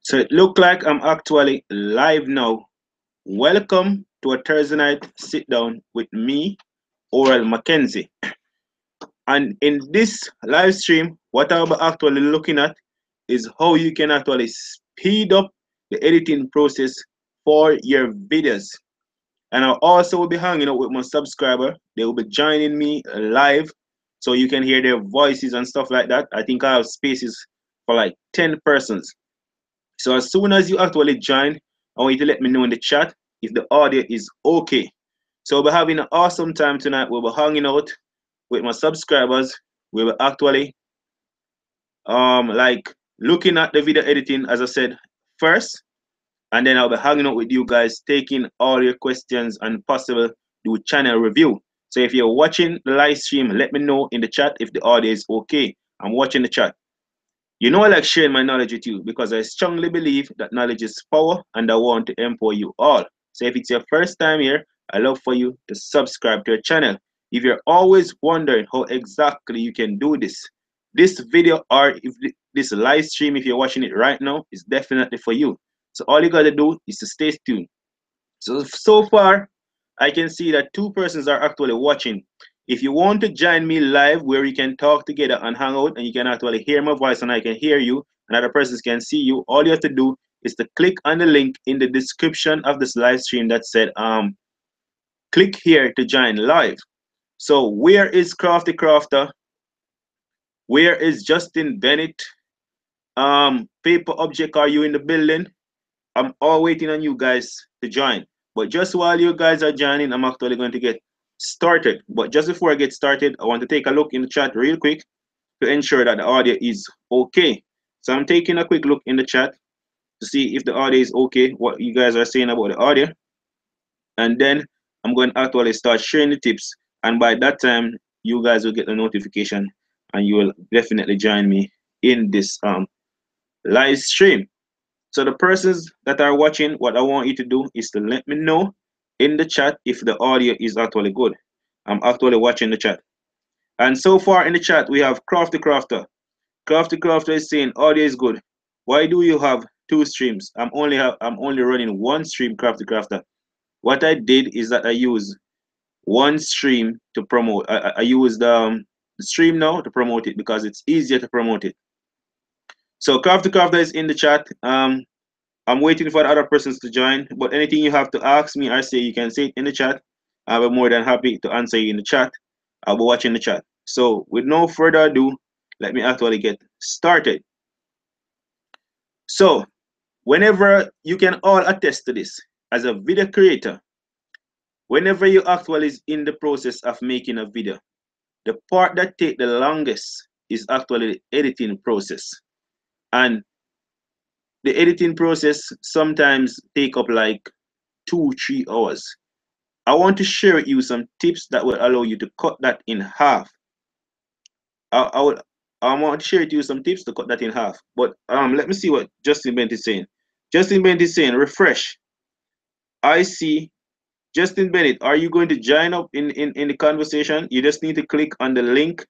So it look like I'm actually live now. Welcome to a Thursday night sit down with me, Oral Mackenzie. And in this live stream, what I'll be actually looking at is how you can actually speed up the editing process for your videos. And I also will be hanging out with my subscriber. They will be joining me live so you can hear their voices and stuff like that. I think I have spaces for like 10 persons. So as soon as you actually join, I want you to let me know in the chat if the audio is okay. So we're having an awesome time tonight. We'll be hanging out with my subscribers. We will actually like looking at the video editing, as I said, first, and then I'll be hanging out with you guys, taking all your questions and possible do channel review. So if you're watching the live stream, let me know in the chat if the audio is okay. I'm watching the chat. You know I like sharing my knowledge with you because I strongly believe that knowledge is power and I want to empower you all. So if it's your first time here, I love for you to subscribe to our channel. If you're always wondering how exactly you can do this video or if this live stream, if you're watching it right now, is definitely for you. So all you gotta do is to stay tuned. So far, I can see that 2 persons are actually watching. If you want to join me live where we can talk together and hang out and you can actually hear my voice and I can hear you and other persons can see you, all you have to do is to click on the link in the description of this live stream that said click here to join live. So where is Crafty Crafter? Where is Justin Bennett? Paper Object, are you in the building? I'm all waiting on you guys to join. But just while you guys are joining, I'm actually going to get started. But just before I get started, I want to take a look in the chat real quick to ensure that the audio is okay. So I'm taking a quick look in the chat to see if the audio is okay, what you guys are saying about the audio. And then I'm going to actually start sharing the tips. And by that time, you guys will get the notification and you will definitely join me in this live stream. So the persons that are watching, what I want you to do is to let me know in the chat if the audio is actually good. I'm actually watching the chat. And so far in the chat, we have Crafty Crafter. Crafty Crafter is saying audio is good. Why do you have 2 streams? I'm only running 1 stream, Crafty Crafter. What I did is that I use 1 stream to promote. I use the stream now to promote it because it's easier to promote it. So Crafty Crafter is in the chat. I'm waiting for the other persons to join, but anything you have to ask me or say, you can say it in the chat. I'll be more than happy to answer you in the chat. I'll be watching the chat. So with no further ado, let me actually get started. So whenever you can all attest to this, as a video creator, whenever you actually is in the process of making a video, the part that take the longest is actually the editing process. And the editing process sometimes take up like 2-3 hours. I want to share with you some tips that will allow you to cut that in half. I want to share with you some tips to cut that in half. But let me see what Justin Bent is saying. Justin Bent is saying refresh. I see Justin Bennett. Are you going to join up in the conversation? You just need to click on the link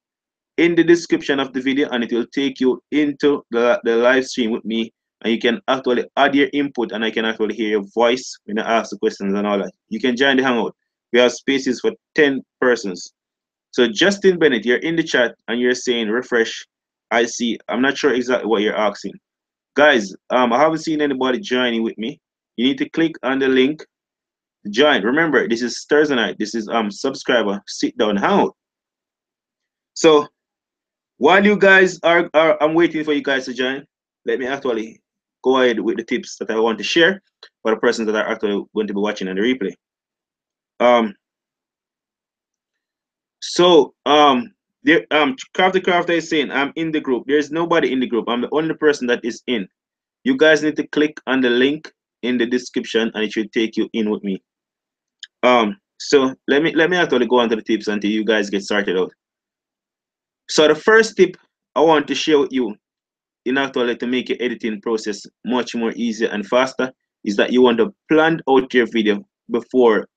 in the description of the video and it will take you into the live stream with me, and you can actually add your input and I can actually hear your voice when I ask the questions and all that. You can join the hangout. We have spaces for 10 persons. So Justin Bennett, you're in the chat and you're saying refresh. I see. I'm not sure exactly what you're asking. Guys, I haven't seen anybody joining with me. You need to click on the link to join. Remember, this is Thursday night. This is subscriber sit down hangout. So while you guys are I'm waiting for you guys to join, let me actually go ahead with the tips that I want to share for the persons that are actually going to be watching on the replay. There Crafty Crafter is saying I'm in the group. There's nobody in the group. I'm the only person that is in. You guys need to click on the link in the description and it should take you in with me. So let me actually go on to the tips until you guys get started out. So the first tip I want to share with you in actually to make your editing process much more easier and faster is that you want to plan out your video before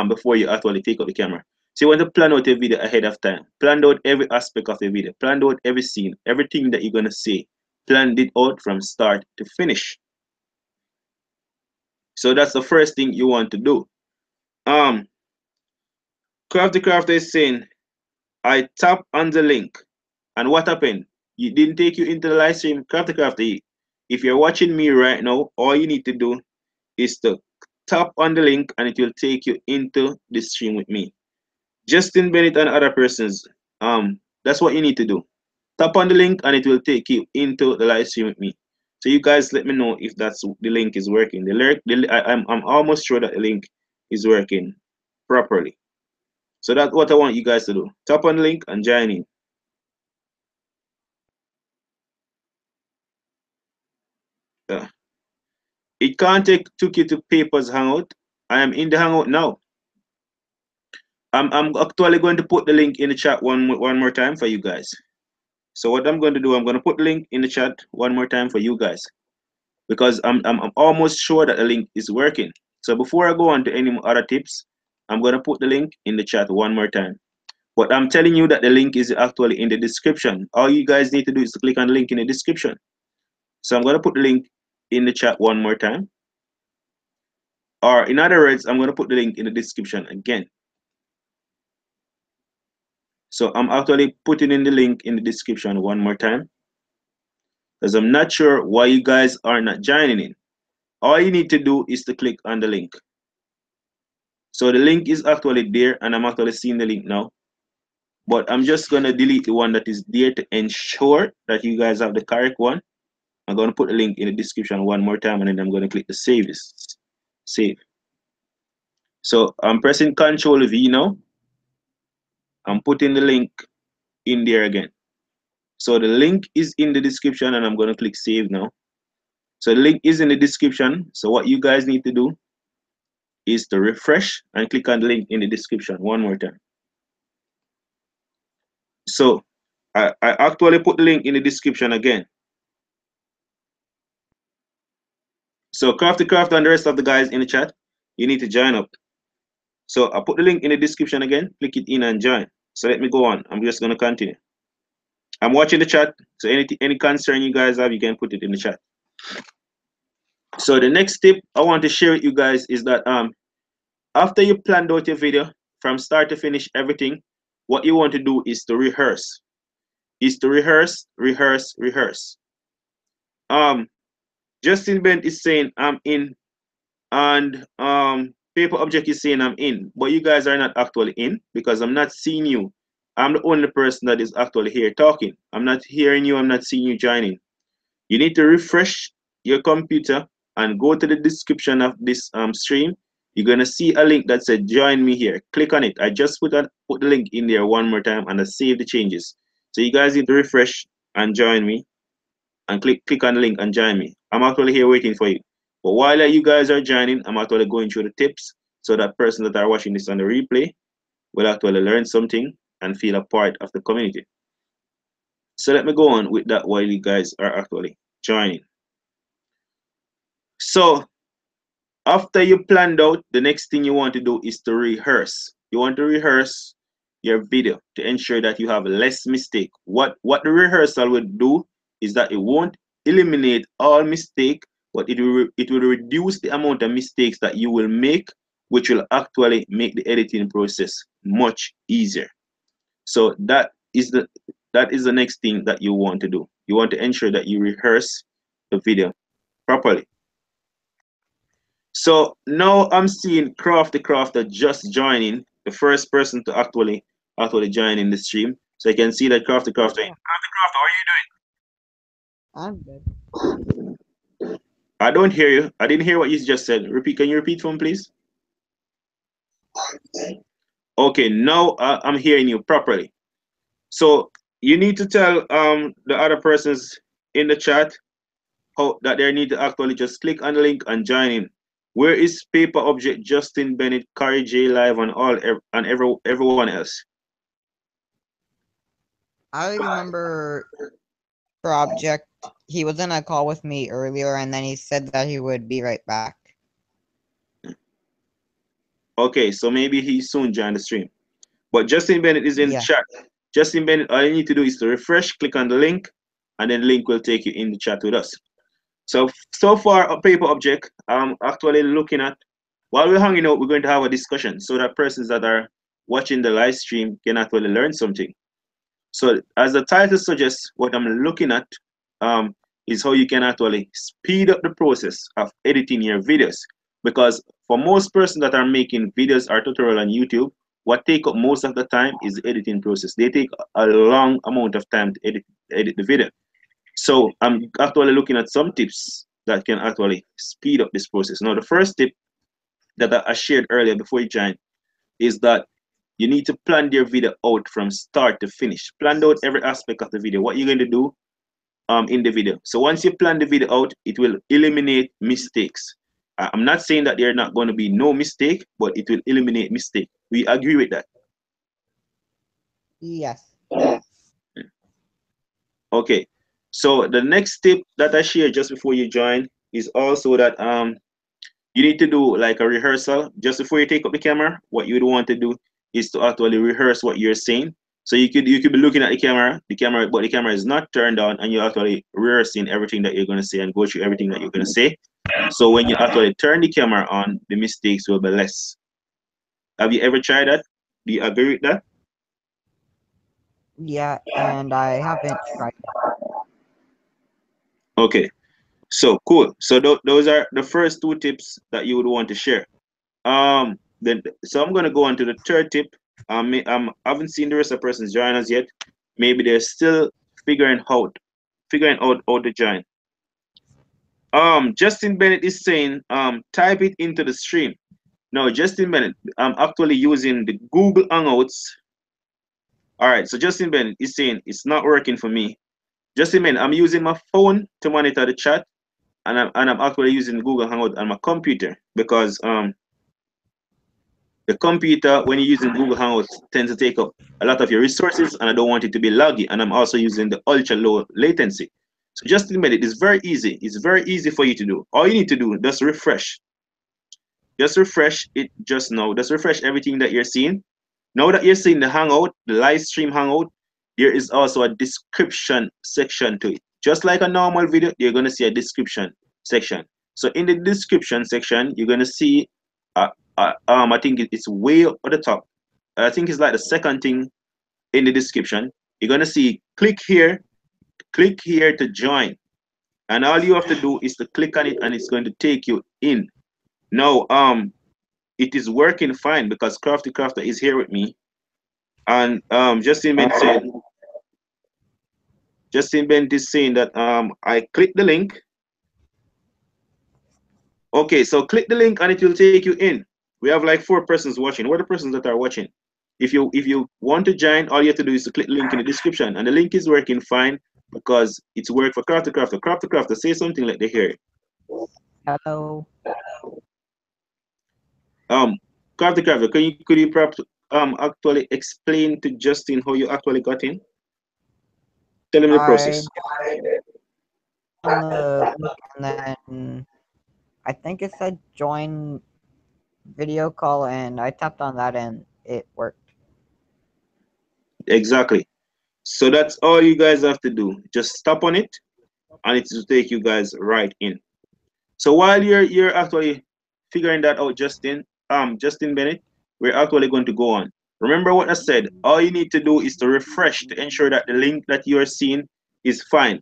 before you actually take out the camera. So you want to plan out your video ahead of time. Plan out every aspect of the video. Plan out every scene, everything that you're gonna say planned it out from start to finish. So that's the first thing you want to do. Um, Crafter is saying, I tap on the link, and what happened? You didn't take you into the live stream. Crafter, if you're watching me right now, all you need to do is to tap on the link, and it will take you into the stream with me. Justin Bennett and other persons. That's what you need to do. Tap on the link, and it will take you into the live stream with me. So you guys, let me know if that's the link is working. I'm almost sure that the link is working properly. So that's what I want you guys to do. Tap on the link and join in. It can't took you to Papers Hangout. I am in the Hangout now. I'm actually going to put the link in the chat one more time for you guys. So what I'm going to do, I'm going to put the link in the chat one more time for you guys, because I'm almost sure that the link is working. So before I go on to any other tips, I'm going to put the link in the chat one more time. But I'm telling you that the link is actually in the description. All you guys need to do is to click on the link in the description. So I'm going to put the link in the chat one more time. Or in other words, I'm going to put the link in the description again. So I'm actually putting in the link in the description one more time, because I'm not sure why you guys are not joining in. All you need to do is to click on the link. So the link is actually there, and I'm actually seeing the link now. But I'm just going to delete the one that is there to ensure that you guys have the correct one. I'm going to put the link in the description one more time, and then I'm going to click the save. So I'm pressing Control V now. I'm putting the link in there again. So the link is in the description, and I'm going to click save now. So the link is in the description. So what you guys need to do is to refresh and click on the link in the description one more time. So I actually put the link in the description again. So Crafty and the rest of the guys in the chat, you need to join up. So I put the link in the description again, click it in and join. So let me go on. I'm just going to continue. I'm watching the chat. So any concern you guys have, you can put it in the chat. So the next tip I want to share with you guys is that after you planned out your video from start to finish everything, what you want to do is to rehearse. Rehearse. Justin Bent is saying I'm in, and Paper Object is saying I'm in, but you guys are not actually in, because I'm not seeing you. I'm the only person that is actually here talking. I'm not hearing you. I'm not seeing you joining. You need to refresh your computer and go to the description of this stream. You're gonna see a link that said join me here. Click on it. I just put the link in there one more time, and I save the changes. So you guys need to refresh and join me, and click on the link and join me. I'm actually here waiting for you. But while you guys are joining, I'm actually going through the tips, so that person that are watching this on the replay will actually learn something and feel a part of the community. So let me go on with that while you guys are actually joining. So after you planned out, the next thing you want to do is to rehearse. You want to rehearse your video to ensure that you have less mistake. What the rehearsal will do is that it won't eliminate all mistake, but it will reduce the amount of mistakes that you will make, which will actually make the editing process much easier. So that is the next thing that you want to do. You want to ensure that you rehearse the video properly. So now I'm seeing Crafter just joining, the first person to actually join in the stream. So you can see that Crafter. Crafter, how are you doing? I'm good. I don't hear you. I didn't hear what you just said. Can you repeat for me, please? Okay, now I'm hearing you properly. So you need to tell the other persons in the chat that they need to actually just click on the link and join in. Where is Paper Object, Justin Bennett, Carrie J Live, and everyone else? I remember Project. He was in a call with me earlier, and then he said that he would be right back. Okay, so maybe he soon join the stream. But Justin Bennett is in the chat. Justin Bennett, all you need to do is to refresh, click on the link, and then link will take you in the chat with us. So far, a paper object, I'm actually looking at, while we're hanging out, we're going to have a discussion so that persons that are watching the live stream can actually learn something. So as the title suggests, what I'm looking at is how you can actually speed up the process of editing your videos. Because for most persons that are making videos or tutorial on YouTube, what take up most of the time is the editing process. They take a long amount of time to edit the video. So I'm actually looking at some tips that can actually speed up this process. Now, the first tip that I shared earlier before you join is that you need to plan your video out from start to finish. Plan out every aspect of the video, what you're going to do in the video. So once you plan the video out, it will eliminate mistakes. I'm not saying that there are not going to be no mistake, but it will eliminate mistake. We agree with that? Yes. Okay. So the next tip that I shared just before you join is also that you need to do like a rehearsal just before you take up the camera. What you would want to do is to actually rehearse what you're saying. So you could be looking at the camera, but the camera is not turned on, and you're actually rehearsing everything that you're going to say and go through everything that you're going to say. So when you actually turn the camera on, the mistakes will be less. Have you ever tried that? Do you agree with that? Yeah, and I haven't tried that. Okay. So cool. So those are the first two tips that you would want to share. Then so I'm gonna go on to the third tip. I haven't seen the rest of the persons join us yet. Maybe they're still figuring out how to join. Justin Bennett is saying type it into the stream. No, Justin Bennett, I'm actually using the Google Hangouts. All right, so Justin Bennett is saying it's not working for me. Justin Bennett, I'm using my phone to monitor the chat, and I'm actually using Google Hangout on my computer because the computer, when you're using Google Hangouts, tends to take up a lot of your resources, and I don't want it to be laggy. And I'm also using the ultra low latency. So just admit it. It's very easy. It's very easy for you to do. All you need to do, just refresh. Just refresh it just now. Just refresh everything that you're seeing. Now that you're seeing the Hangout, the live stream Hangout, there is also a description section to it. Just like a normal video, you're going to see a description section. So in the description section, you're going to see, I think it's way up at the top. I think it's like the second thing in the description. You're going to see click here to join. And all you have to do is to click on it, and it's going to take you in. Now, it is working fine because Crafty Crafter is here with me. And Justin Bent is saying that I click the link. Okay, so click the link and it will take you in. We have like 4 persons watching. What are the persons that are watching? If you want to join, all you have to do is to click the link in the description, and the link is working fine because it's worked for Crafty Crafter. Crafty Crafter, say something like they hear it. Hello. Crafty Crafter, could you perhaps actually explain to Justin how you actually got in? Tell him the process. On the link, and then I think it said join video call, and I tapped on that and it worked. Exactly. So that's all you guys have to do. Just stop on it, and it will take you guys right in. So while you're actually figuring that out, Justin Bennett, we're actually going to go on. Remember what I said. All you need to do is to refresh to ensure that the link that you're seeing is fine.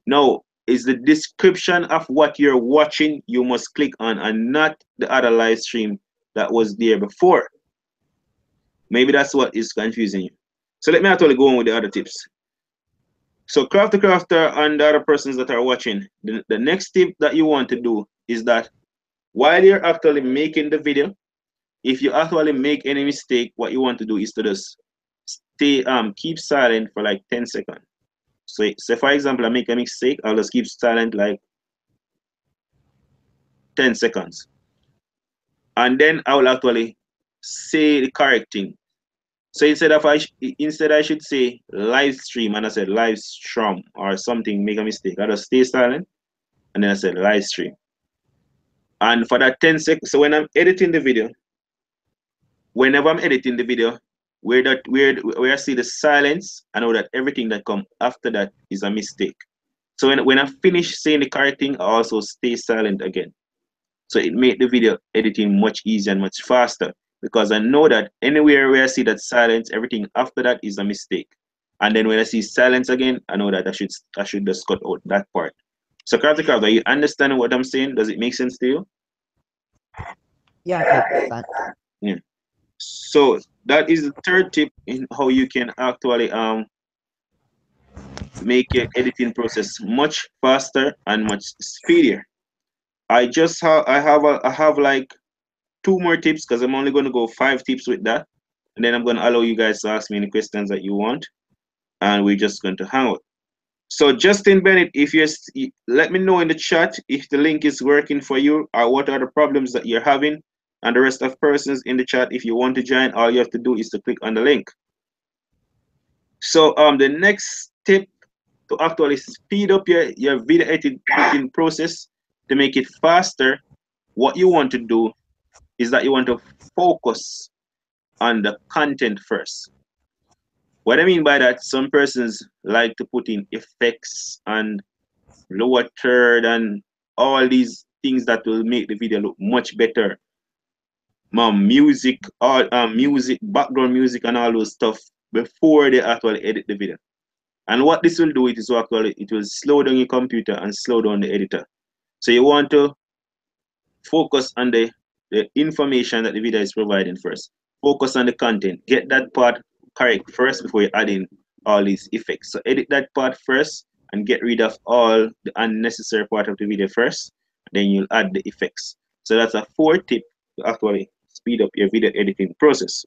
Now, is the description of what you're watching you must click on, and not the other live stream that was there before. Maybe that's what is confusing you. So let me actually go on with the other tips. So Crafty Crafter and the other persons that are watching, the next tip that you want to do is that while you're actually making the video, if you actually make any mistake, what you want to do is to just stay keep silent for like 10 seconds. So for example, I make a mistake, I'll just keep silent like 10 seconds. And then I will actually say the correct thing. So instead I should say live stream, and I said live stream or something, make a mistake. I just stay silent, and then I said live stream. And for that 10 seconds, so when I'm editing the video, whenever I'm editing the video, where I see the silence, I know that everything that comes after that is a mistake. So when I finish saying the correct thing, I also stay silent again. So it made the video editing much easier and much faster, because I know that anywhere where I see that silence, everything after that is a mistake. And then when I see silence again, I know that I should just cut out that part. So Crafty Craft, are you understanding what I'm saying? Does it make sense to you? Yeah, it makes sense. Yeah. So that is the third tip in how you can actually make your editing process much faster and much speedier. I have like two more tips, because I'm only going to go 5 tips with that, and then I'm going to allow you guys to ask me any questions that you want, and we're just going to hang out. So Justin Bennett, if let me know in the chat if the link is working for you, or what are the problems that you're having, and the rest of persons in the chat, if you want to join, all you have to do is to click on the link. So the next tip to actually speed up your video editing process, to make it faster, what you want to do is that you want to focus on the content first. What I mean by that, some persons like to put in effects and lower third and all these things that will make the video look much better. Music, all music, background music, and all those stuff before they actually edit the video. And what this will do, it will slow down your computer and slow down the editor. So you want to focus on the information that the video is providing first. Focus on the content. Get that part correct first before you add in all these effects. So edit that part first and get rid of all the unnecessary part of the video first. Then you'll add the effects. So that's a 4th tip to actually speed up your video editing process.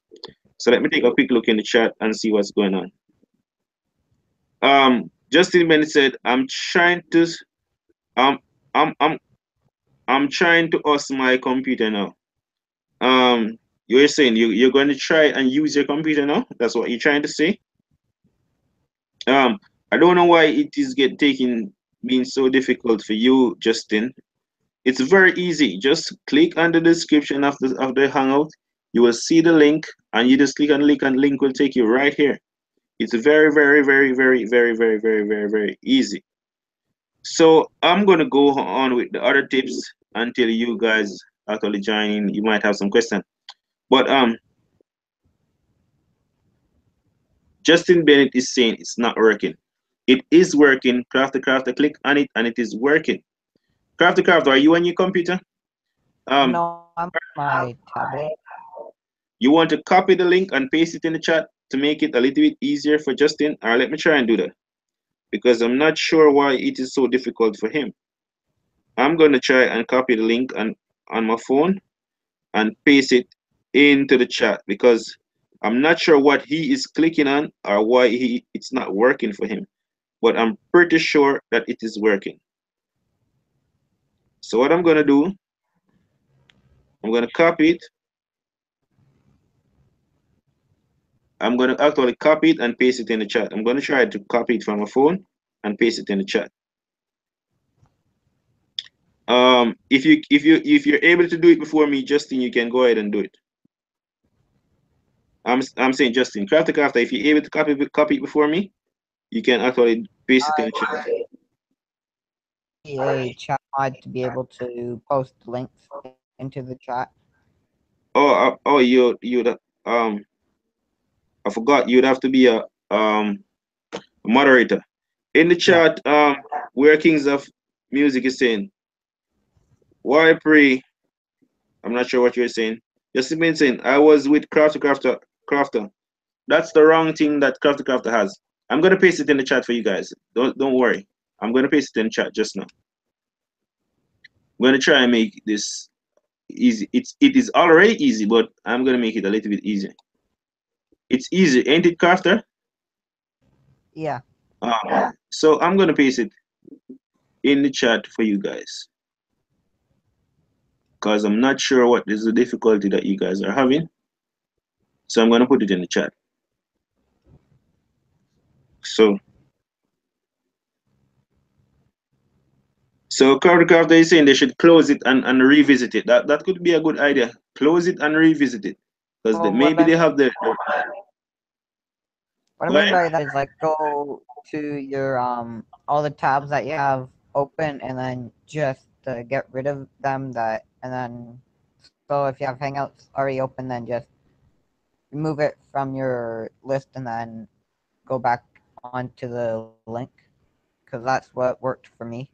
So let me take a quick look in the chat and see what's going on. Justin Bennett said, I'm trying to I'm trying to host my computer now. You're saying you're going to try and use your computer now? That's what you're trying to say? I don't know why it is being so difficult for you, Justin. It's very easy. Just click on the description of the Hangout. You will see the link, and you just click on the link, and the link will take you right here. It's very, very, very, very, very, very, very, very, very easy. So I'm gonna go on with the other tips until you guys actually join in. You might have some questions. But Justin Bennett is saying it's not working. It is working. Crafty, click on it and it is working. Crafty, are you on your computer? No, I'm on my tablet. You want to copy the link and paste it in the chat to make it a little bit easier for Justin? Or let me try and do that, because I'm not sure why it is so difficult for him. I'm going to try and copy the link on my phone and paste it into the chat, because I'm not sure what he is clicking on or why it's not working for him, but I'm pretty sure that it is working. So what I'm going to do, I'm going to copy it. I'm going to actually copy it and paste it in the chat. I'm going to try to copy it from my phone and paste it in the chat. If you're able to do it before me, Justin, you can go ahead and do it. I'm saying, Justin, Crafty, if you're able to copy it before me, you can actually paste it in the chat. A chat mod to be able to post links into the chat. Oh, you'd I forgot, you'd have to be a moderator. In the chat, where Kings of Music is saying, why pray? I'm not sure what you're saying. Just been saying, I was with Crafter. That's the wrong thing that Crafter has. I'm gonna paste it in the chat for you guys. Don't worry. I'm gonna paste it in the chat just now. I'm gonna try and make this easy. It is already easy, but I'm gonna make it a little bit easier. It's easy, ain't it, Crafter? Yeah. So I'm gonna paste it in the chat for you guys, because I'm not sure what is the difficulty that you guys are having. So I'm gonna put it in the chat. So Crafter is saying they should close it and revisit it. That could be a good idea. Close it and revisit it, because maybe they have the. What I mean by that is, like, go to your all the tabs that you have open, and then just get rid of them. And then so if you have Hangouts already open, then just remove it from your list, and then go back onto the link, because that's what worked for me.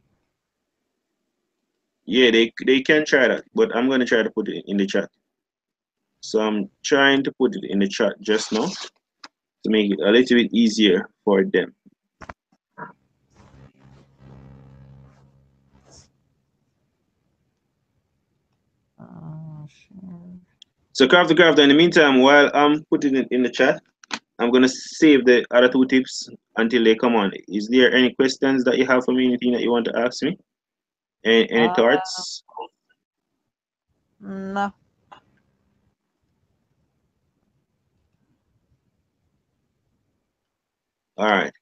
Yeah, they can try that, but I'm gonna try to put it in the chat. So I'm trying to put it in the chat just now to make it a little bit easier for them. Sure. So Crafter, in the meantime, while I'm putting it in the chat, I'm gonna save the other two tips until they come on. Is there any questions that you have for me? Anything that you want to ask me? Any thoughts? No. All right.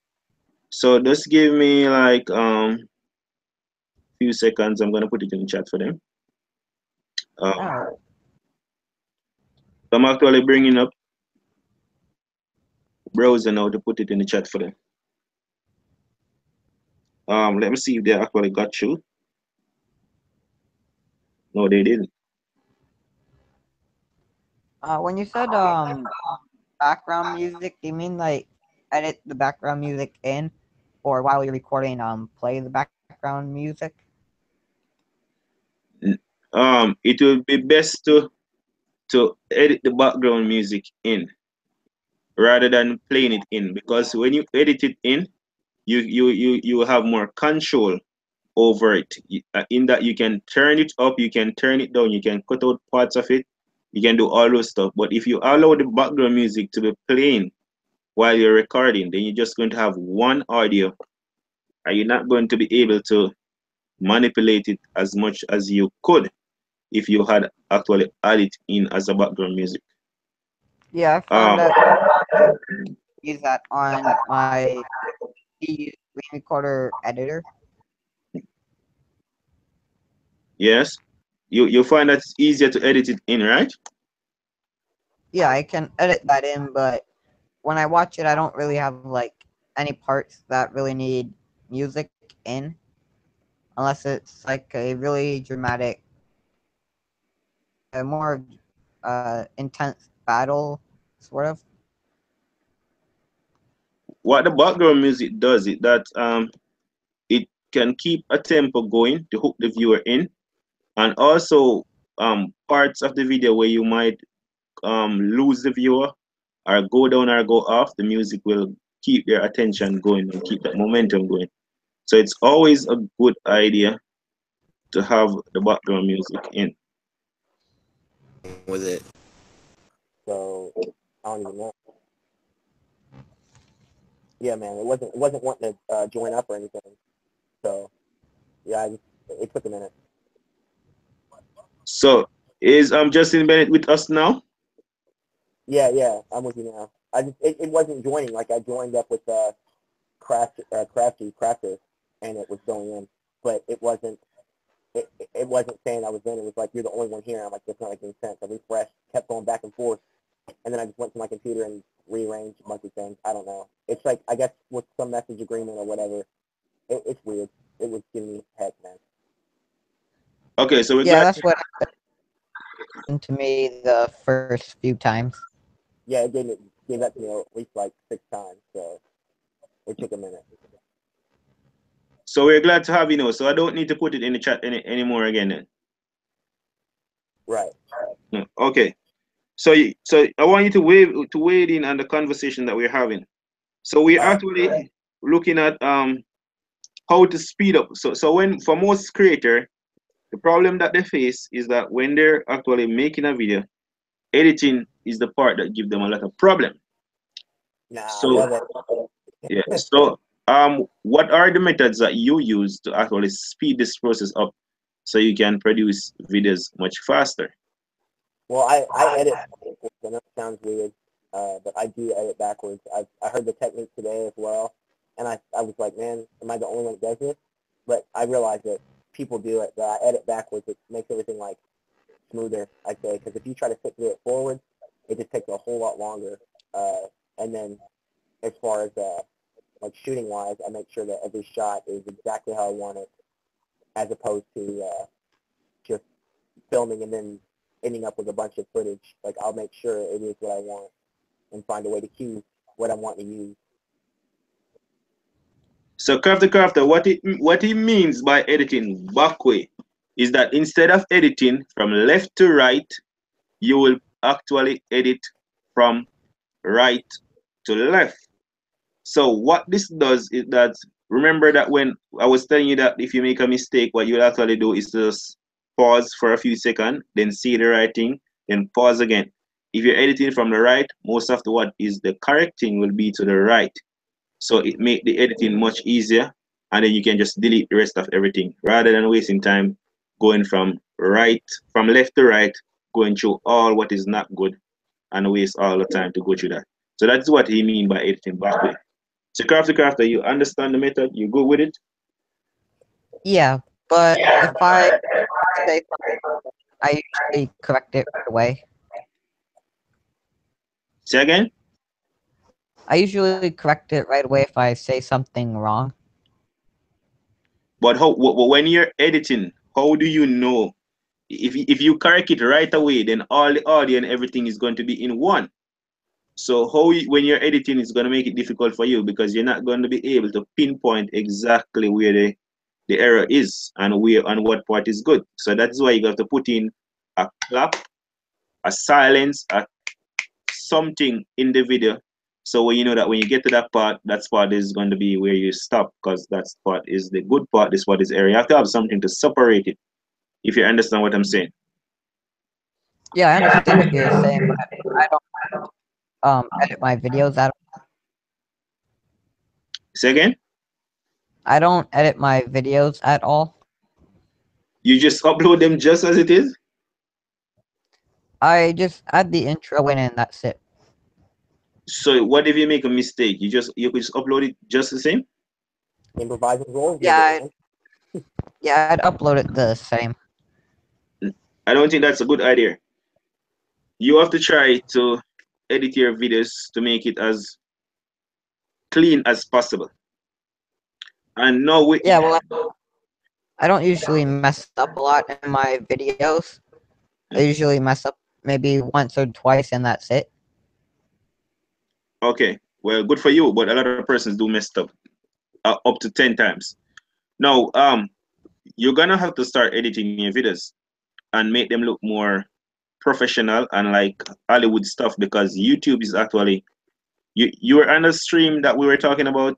So just give me like few seconds. I'm gonna put it in the chat for them. Alright. I'm actually bringing up browser now to put it in the chat for them. Let me see if they actually got you. No, they didn't. When you said background music, do you mean like edit the background music in, or while you're recording play the background music? It will be best to edit the background music in rather than playing it in, because when you edit it in, you have more control over it. In that you can turn it up, you can turn it down, you can cut out parts of it, you can do all those stuff. But if you allow the background music to be playing while you're recording, then you're just going to have one audio, and you're not going to be able to manipulate it as much as you could if you had actually added it in as a background music. Yeah, I found Um, that use that on my screen recorder editor. yes, you find that it's easier to edit it in, right? Yeah, I can edit that in, but when I watch it, I don't really have like any parts that really need music in, unless it's like a really dramatic, a more intense battle, sort of. What the background music does is that it can keep a tempo going to hook the viewer in, and also parts of the video where you might lose the viewer or go down or go off, the music will keep their attention going and keep that momentum going. So it's always a good idea to have the background music in. With it. So I don't even know. Yeah, man, it wasn't wanting to join up or anything. So yeah, it took a minute. So is Justin Bennett with us now? Yeah, I'm with you now. It wasn't joining. Like I joined up with Crafter, and it was going in, but it wasn't. It wasn't saying I was in. It was like you're the only one here. I'm like, that's not making sense. I refreshed, kept going back and forth, and then I just went to my computer and rearranged a bunch of things. I don't know. It's like I guess with some message agreement or whatever. It's weird. It was giving me heck, man. Okay, so we're Yeah, glad. that's what happened to me the first few times. Yeah, it gave that to me at least like 6 times. So it took a minute. So we're glad to have you now. So I don't need to put it in the chat anymore again then. Right. No. Okay. So I want you to wade in on the conversation that we're having. So we're actually looking at how to speed up. So when for most creator, the problem that they face is that when they're actually making a video, editing is the part that gives them a lot of problem. Nah, I So love it. yeah. So what are the methods that you use to actually speed this process up so you can produce videos much faster? Well, I edit backwards. I know it sounds weird, but I do edit backwards. I heard the technique today as well, and I was like, man, am I the only one that does this? But I realized that people do it. That I edit backwards. It makes everything like smoother, I'd say, because if you try to sit through it forward, it just takes a whole lot longer. And then as far as like shooting wise, I make sure that every shot is exactly how I want it, as opposed to just filming and then ending up with a bunch of footage. Like I'll make sure it is what I want and find a way to cue what I want to use. So crafter, what he means by editing backway is that instead of editing from left to right, you will actually edit from right to left. So what this does is that, remember that when I was telling you that if you make a mistake, what you'll actually do is just pause for a few seconds, then see the right thing, then pause again. If you're editing from the right, most of the what is the correct thing will be to the right. So it make the editing much easier, and then you can just delete the rest of everything rather than wasting time going from left to right, going through all what is not good and waste all the time to go through that. So that's what he mean by editing backway. So crafter, you understand the method? You go with it? Yeah, but if I say something, I usually correct it right away. Say again? I usually correct it right away if I say something wrong. But when you're editing, how do you know? If you correct it right away, then all the audio and everything is going to be in one. So when you're editing, it's going to make it difficult for you because you're not going to be able to pinpoint exactly where the error is and what part is good. So that's why you have to put in a clap, a silence, something in the video. So when you know that when you get to that part is going to be where you stop, because that part is the good part, this part is error. You have to have something to separate it, if you understand what I'm saying. Yeah, I understand what you're saying, but I don't edit my videos at all. Say again? I don't edit my videos at all. You just upload them just as it is? I just add the intro in and that's it. So what if you make a mistake? You could just upload it just the same? Improvising roles. Yeah, yeah, I'd upload it the same. I don't think that's a good idea. You have to try to edit your videos to make it as clean as possible. And no way. Yeah, well, I don't usually mess up a lot in my videos. I usually mess up maybe once or twice and that's it. Okay, well, good for you, but a lot of persons do mess up to 10 times. Now, you're gonna have to start editing your videos and make them look more professional and like Hollywood stuff, because YouTube is actually, you were on the stream that we were talking about,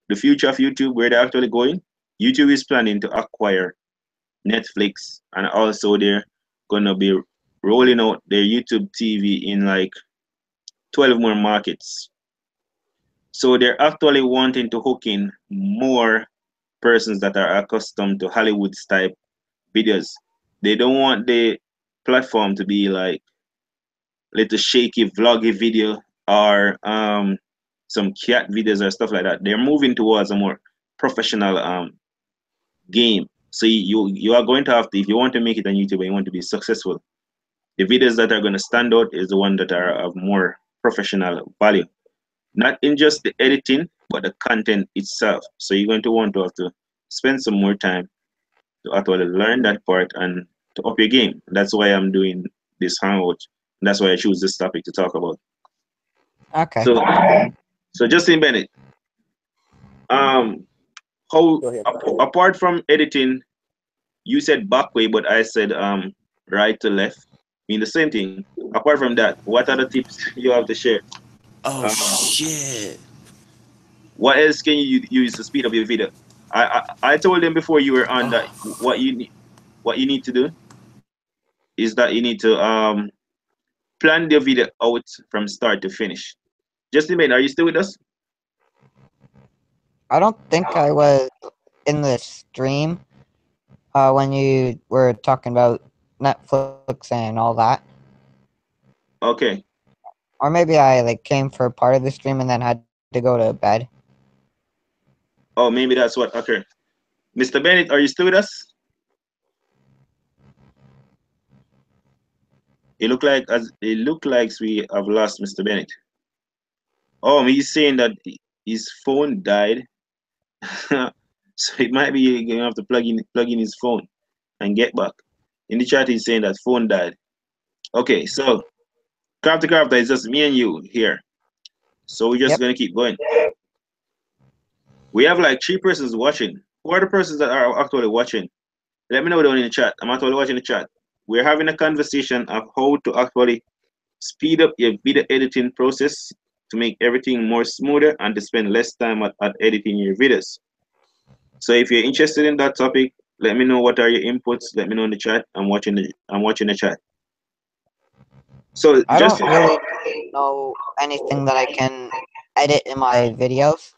the future of YouTube, where they're actually going. YouTube is planning to acquire Netflix, and also they're gonna be rolling out their YouTube TV in like 12 more markets. So they're actually wanting to hook in more persons that are accustomed to Hollywood's type videos. They don't want the platform to be like little shaky vloggy video or some cat videos or stuff like that. They're moving towards a more professional game. So you are going to have to, if you want to make it on YouTube and you want to be successful, the videos that are going to stand out is the one that are of more professional value. Not in just the editing, but the content itself. So you're going to want to have to spend some more time to actually learn that part and to up your game. That's why I'm doing this hangout. That's why I choose this topic to talk about. Okay. So Justin Bennett, how apart from editing, you said backway, but I said right to left. I mean the same thing. Apart from that, what other tips you have to share? Oh shit! What else can you use to speed up your video? I told them before you were on that what you need to do is that you need to plan the video out from start to finish. Justin Bennett, are you still with us? I don't think I was in the stream when you were talking about Netflix and all that. Okay. Or maybe I like came for part of the stream and then had to go to bed. Oh, maybe that's what occurred. Mr. Bennett, are you still with us? It look like we have lost Mr. Bennett. Oh, he's saying that his phone died. So it might be you're gonna have to plug in his phone and get back. In the chat, he's saying that phone died. Okay, so Crafty Crafter, it's just me and you here. So we're just Yep. gonna keep going. We have like 3 persons watching. Who are the persons that are actually watching? Let me know down in the chat. I'm actually watching the chat. We're having a conversation of how to actually speed up your video editing process to make everything more smoother and to spend less time at editing your videos. So if you're interested in that topic, let me know what are your inputs. Let me know in the chat. I'm watching the chat. So I just don't really know anything that I can edit in my videos.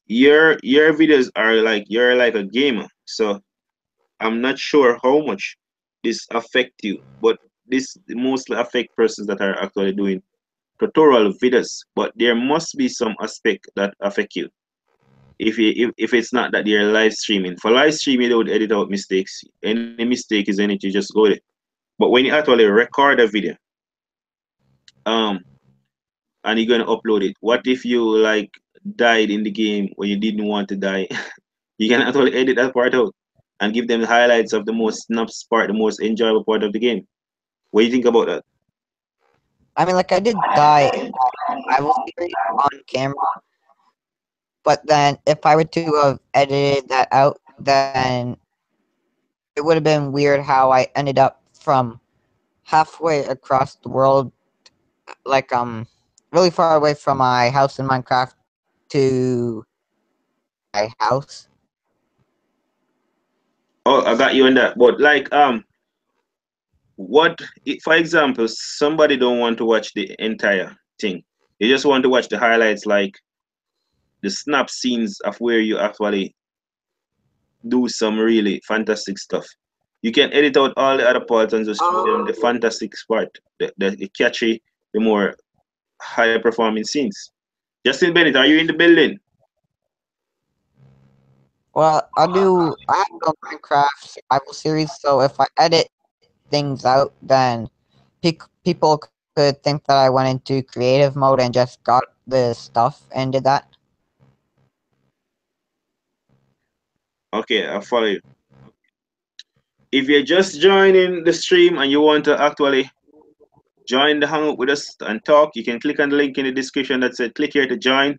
your videos are like you're like a gamer. So I'm not sure how much this affect you, but this mostly affect persons that are actually doing tutorial videos. But there must be some aspect that affect you. If it's not that you're live streaming. For live streaming, you don't edit out mistakes. Any mistake is anything, you just go there. But when you actually record a video, um, and you're gonna upload it, what if you like died in the game when you didn't want to die? You can actually edit that part out and give them the highlights of the most snaps part, the most enjoyable part of the game. What do you think about that? I mean, like I did die in Rival Series on camera, but then if I were to have edited that out, then it would have been weird how I ended up from halfway across the world, like really far away from my house in Minecraft to my house. Oh, I got you on that. But like what if, for example, somebody don't want to watch the entire thing. They just want to watch the highlights, like the snap scenes of where you actually do some really fantastic stuff. You can edit out all the other parts and just show them the fantastic part, the catchy, the more high performing scenes. Justin Bennett, are you in the building? Well, I have no Minecraft survival series, so if I edit things out, then people could think that I went into creative mode and just got the stuff and did that. Okay, I'll follow you. If you're just joining the stream and you want to actually join the hangout with us and talk, you can click on the link in the description that said click here to join.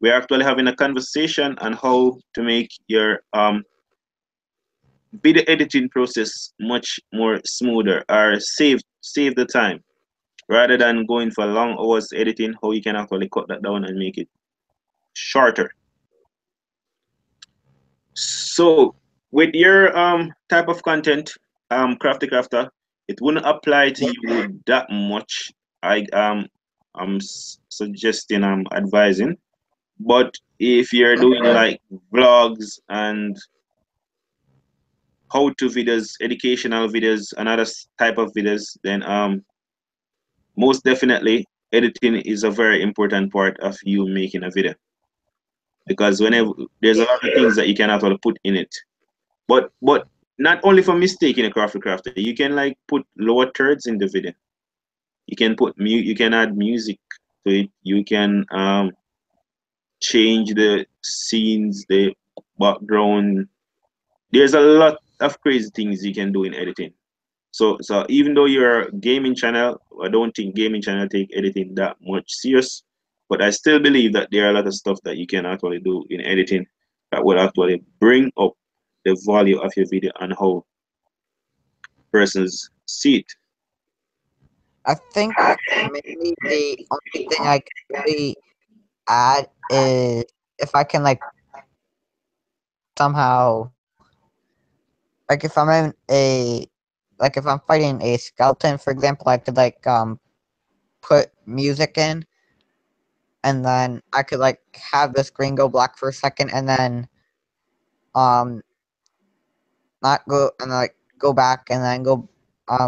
We're actually having a conversation on how to make your video editing process much more smoother or save the time rather than going for long hours editing, how you can actually cut that down and make it shorter. So with your type of content, Crafty Crafter, it wouldn't apply to you that much. I'm suggesting, I'm advising. But if you're doing like vlogs and how-to videos, educational videos, and other type of videos, then most definitely editing is a very important part of you making a video, because whenever there's a lot of things that you can actually put in it. But not only for mistaking a crafty crafter, you can like put lower thirds in the video. You can you can add music to it. You can change the scenes, the background. There's a lot of crazy things you can do in editing. So even though you're a gaming channel, I don't think gaming channel take editing that much serious. But I still believe that there are a lot of stuff that you can actually do in editing that will actually bring up the value of your video and how persons see it. I think maybe the only thing I can really add is if I can like somehow, like if I'm in a, like if I'm fighting a skeleton, for example, I could like put music in, and then I could like have the screen go black for a second, and then um not go, and like go back, and then go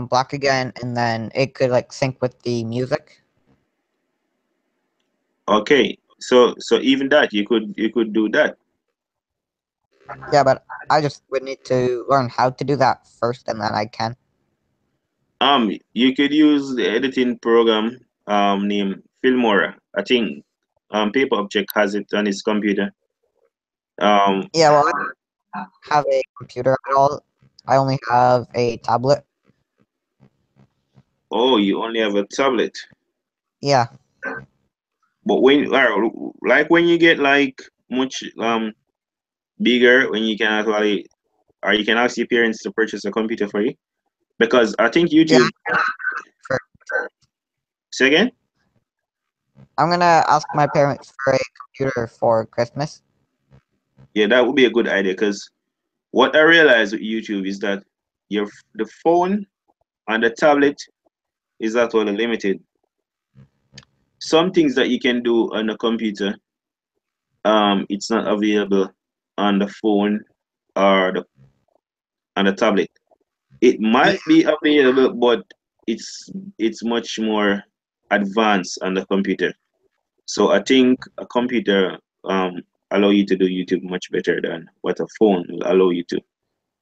black again, and then it could like sync with the music. Okay, so even that you could do that. Yeah, but I just would need to learn how to do that first, and then I can. You could use the editing program named Filmora. I think Paper Object has it on his computer. Yeah, well, I don't have a computer at all. I only have a tablet. Oh, you only have a tablet. Yeah. But when like when you get like much bigger, when you can actually, or you can ask your parents to purchase a computer for you, because I think Yeah. YouTube. Say again. I'm gonna ask my parents for a computer for Christmas. Yeah, that would be a good idea. Because what I realized with YouTube is that the phone and the tablet is actually limited. Some things that you can do on a computer, it's not available on the phone or on the tablet. It might be available, but it's much more advanced on the computer. So I think a computer allow you to do YouTube much better than what a phone will allow you to.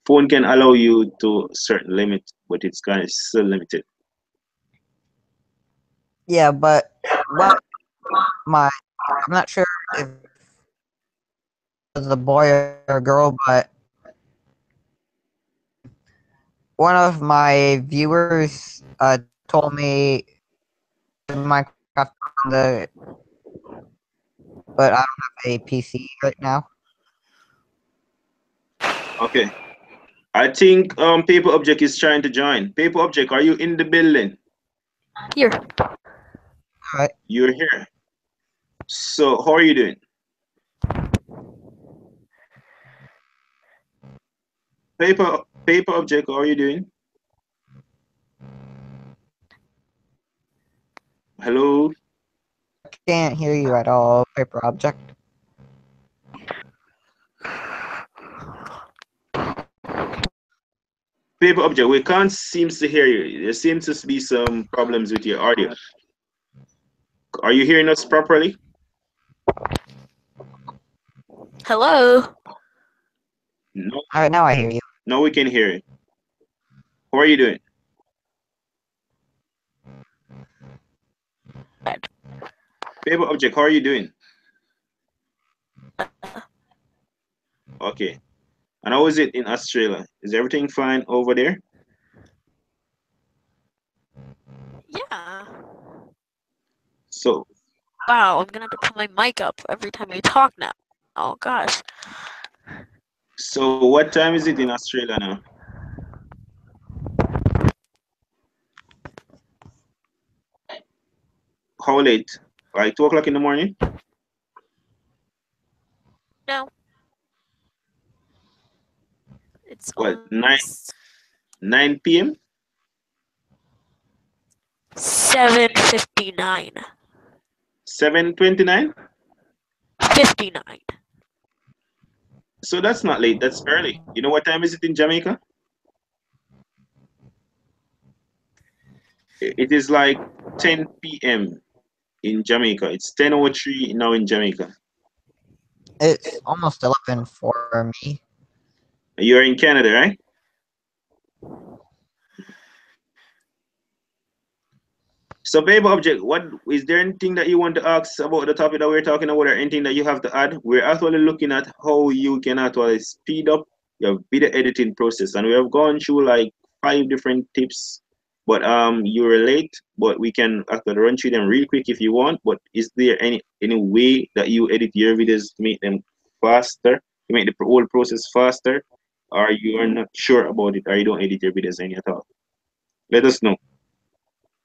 Phone can allow you to certain limit, but it's kind of still limited. Yeah, but what I'm not sure if it was a boy or a girl, but one of my viewers told me Minecraft on the, but I don't have a PC right now. Okay. I think Paper Object is trying to join. Paper Object, are you in the building? Here. Alright. You're here. So how are you doing? Paper Object, how are you doing? Hello? Can't hear you at all, Paper Object. Paper Object, we can't seem to hear you. There seems to be some problems with your audio. Are you hearing us properly? Hello. No. Alright, now I hear you. No, we can hear you. How are you doing? Good. Paper Object, how are you doing? Okay. And how is it in Australia? Is everything fine over there? Yeah. So, Wow, I'm gonna have to put my mic up every time I talk now. Oh gosh. so what time is it in Australia now? How late? Like 2 o'clock in the morning? No. It's What, almost 9 p.m.? 7:59. 7:29? 59. So that's not late, that's early. You know what time is it in Jamaica? It is like 10 p.m. in Jamaica. It's 10:03 now in Jamaica. It's almost 11 for me. You're in Canada, right? So, Paper Object, what is there anything that you want to ask about the topic that we're talking about, or anything that you have to add? We're actually looking at how you can actually speed up your video editing process, and we have gone through like 5 different tips. But you were late, but we can actually run through them real quick if you want. But is there any way that you edit your videos to make them faster, to make the whole process faster, or you are not sure about it, or you don't edit your videos any at all? Let us know.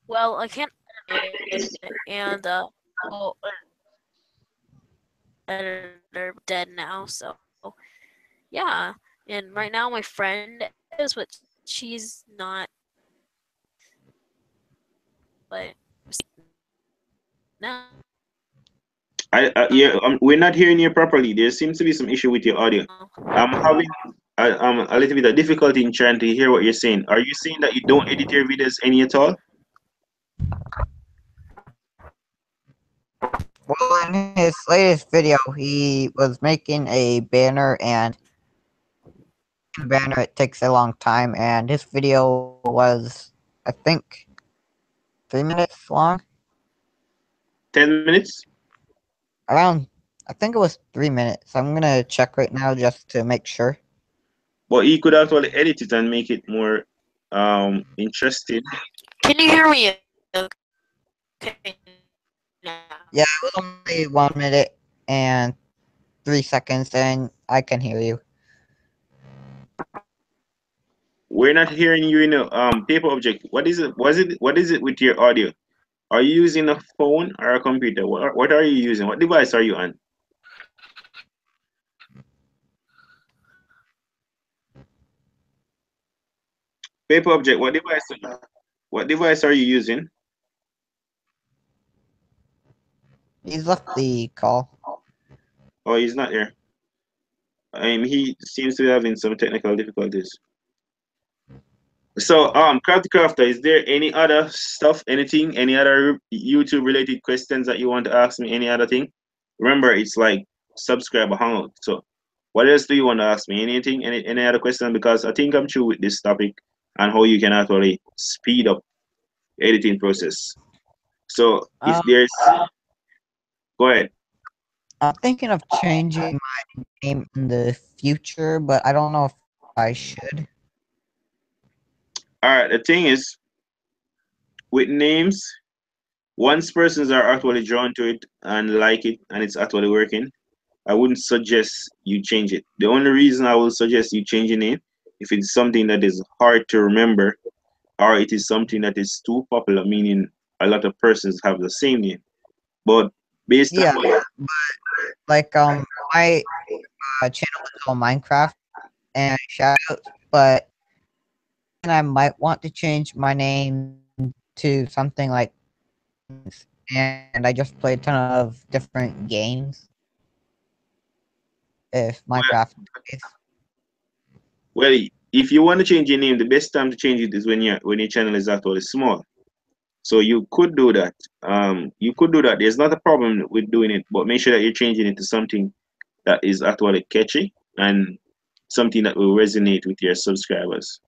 Well, I can't edit it, and well, editor dead now, so yeah. And right now my friend is, but she's not. But no. Yeah, we're not hearing you properly. There seems to be some issue with your audio. I'm having a little bit of difficulty in trying to hear what you're saying. Are you saying that you don't edit your videos any at all? Well, in his latest video, he was making a banner, and the banner, it takes a long time, and his video was, I think, 3 minutes long. 10 minutes? Around, I think it was 3 minutes. I'm gonna check right now just to make sure. But you could actually edit it and make it more interesting. Can you hear me? Okay. Now. Yeah, it was only 1 minute and 3 seconds, and I can hear you. We're not hearing you in a paper object. What is it? What is it with your audio? Are you using a phone or a computer? What are you using? What device are you on? Paper object. What device are you using? He's left the call. Oh, he's not here. He seems to be having some technical difficulties. So, Crafty Crafter, is there any other stuff, anything, any other YouTube related questions that you want to ask me? Any other thing? Remember, it's like subscribe or hangout. So, what else do you want to ask me? Anything, any other question? Because I think I'm through with this topic and how you can actually speed up editing process. So, if there's, go ahead. I'm thinking of changing my name in the future, but I don't know if I should. All right. The thing is, with names, once persons are actually drawn to it and like it, and it's actually working, I wouldn't suggest you change it. The only reason I will suggest you changing it if it's something that is hard to remember, or it is something that is too popular, meaning a lot of persons have the same name. But based Yeah, on but like my channel is called Minecraft and Shadows, but I might want to change my name to something like, and I just play a ton of different games. If Minecraft is. well, if you want to change your name, the best time to change it is when your channel is actually small. So you could do that. You could do that. There's not a problem with doing it, but make sure that you're changing it to something that is actually catchy and something that will resonate with your subscribers.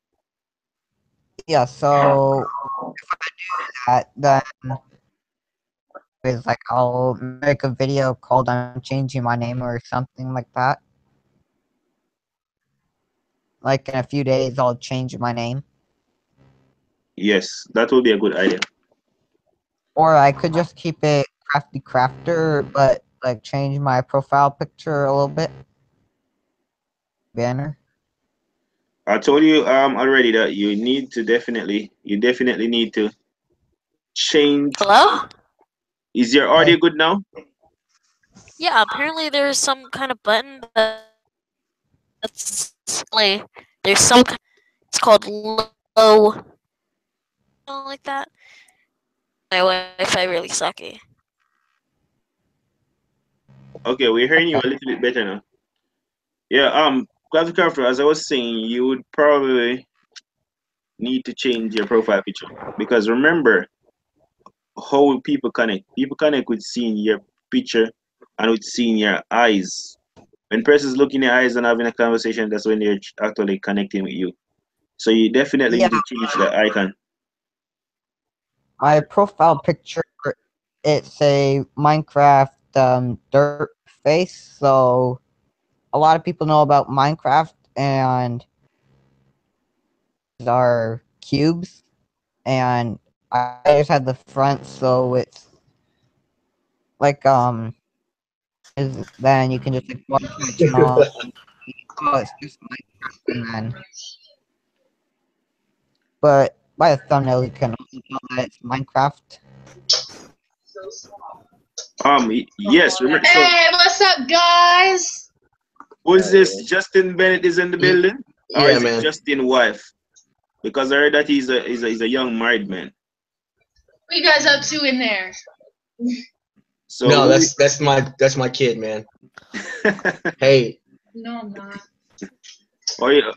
Yeah, so if I do that, then it's like I'll make a video called "I'm changing my name" or something like that. Like in a few days, I'll change my name. Yes, that will be a good idea. Or I could just keep it Crafty Crafter, but like change my profile picture a little bit. Banner. I told you already that you definitely need to change. Hello? Is your audio good now? Yeah, apparently there's some kind of button that's like there's some it's called low something like that. My Wi-Fi really sucky. Okay, we're hearing you a little bit better now. Yeah, Graphic Crafter, as I was saying, you would probably need to change your profile picture because remember how people connect. People connect with seeing your picture and with seeing your eyes. When persons look in your eyes and having a conversation, that's when they're actually connecting with you. So you definitely need to change the icon. My profile picture, it's a Minecraft dirt face, so a lot of people know about Minecraft and are cubes, and I just had the front, so it's like then you can just like watch my channel. Oh, it's just Minecraft, and then but by the thumbnail you can also tell that it's Minecraft. Yes. Remember, so Hey, what's up, guys? who's this? Justin Bennett is in the building, or Yeah, is it man. Justin wife? Because I heard that he's a young married man. What you guys up to in there? So No, that's my kid, man. Hey. No, I'm not. Oh yeah.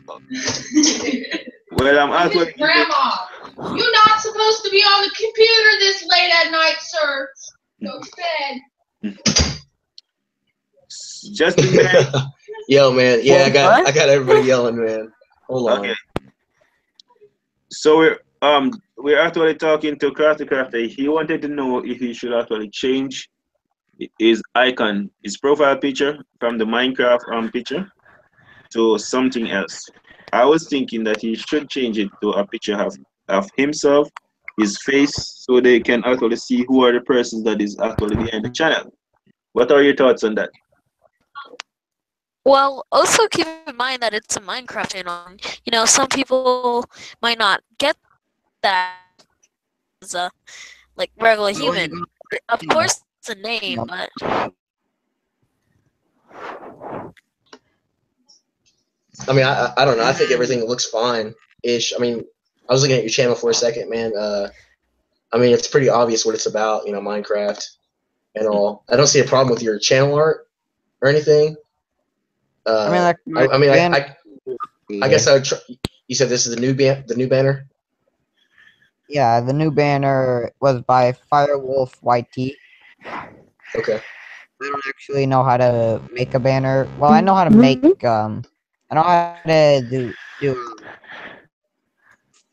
Well, I'm I'm actually his grandma. You're not supposed to be on the computer this late at night, sir. Go to bed. Justin Bennett. Yo, man. Yeah, I got everybody yelling, man. Hold on. Okay. So we're actually talking to Crafter. He wanted to know if he should actually change his icon, his profile picture from the Minecraft picture to something else. I was thinking that he should change it to a picture of himself, his face, so they can actually see who are the persons that is actually behind the channel. What are your thoughts on that? Well, also keep in mind that it's a Minecraft channel. You know, some people might not get that as a like regular But when you human. go, Of you know, course, it's a name, know, but I mean, I don't know. I think everything looks fine ish. I mean, I was looking at your channel for a second, man. I mean, it's pretty obvious what it's about, you know, Minecraft and all. I don't see a problem with your channel art or anything. I mean, like my I mean, banner. I guess I would try. You said this is the new banner. Yeah, the new banner was by Firewolf YT. Okay. I don't actually know how to make a banner. Well, I know how to make I know how to do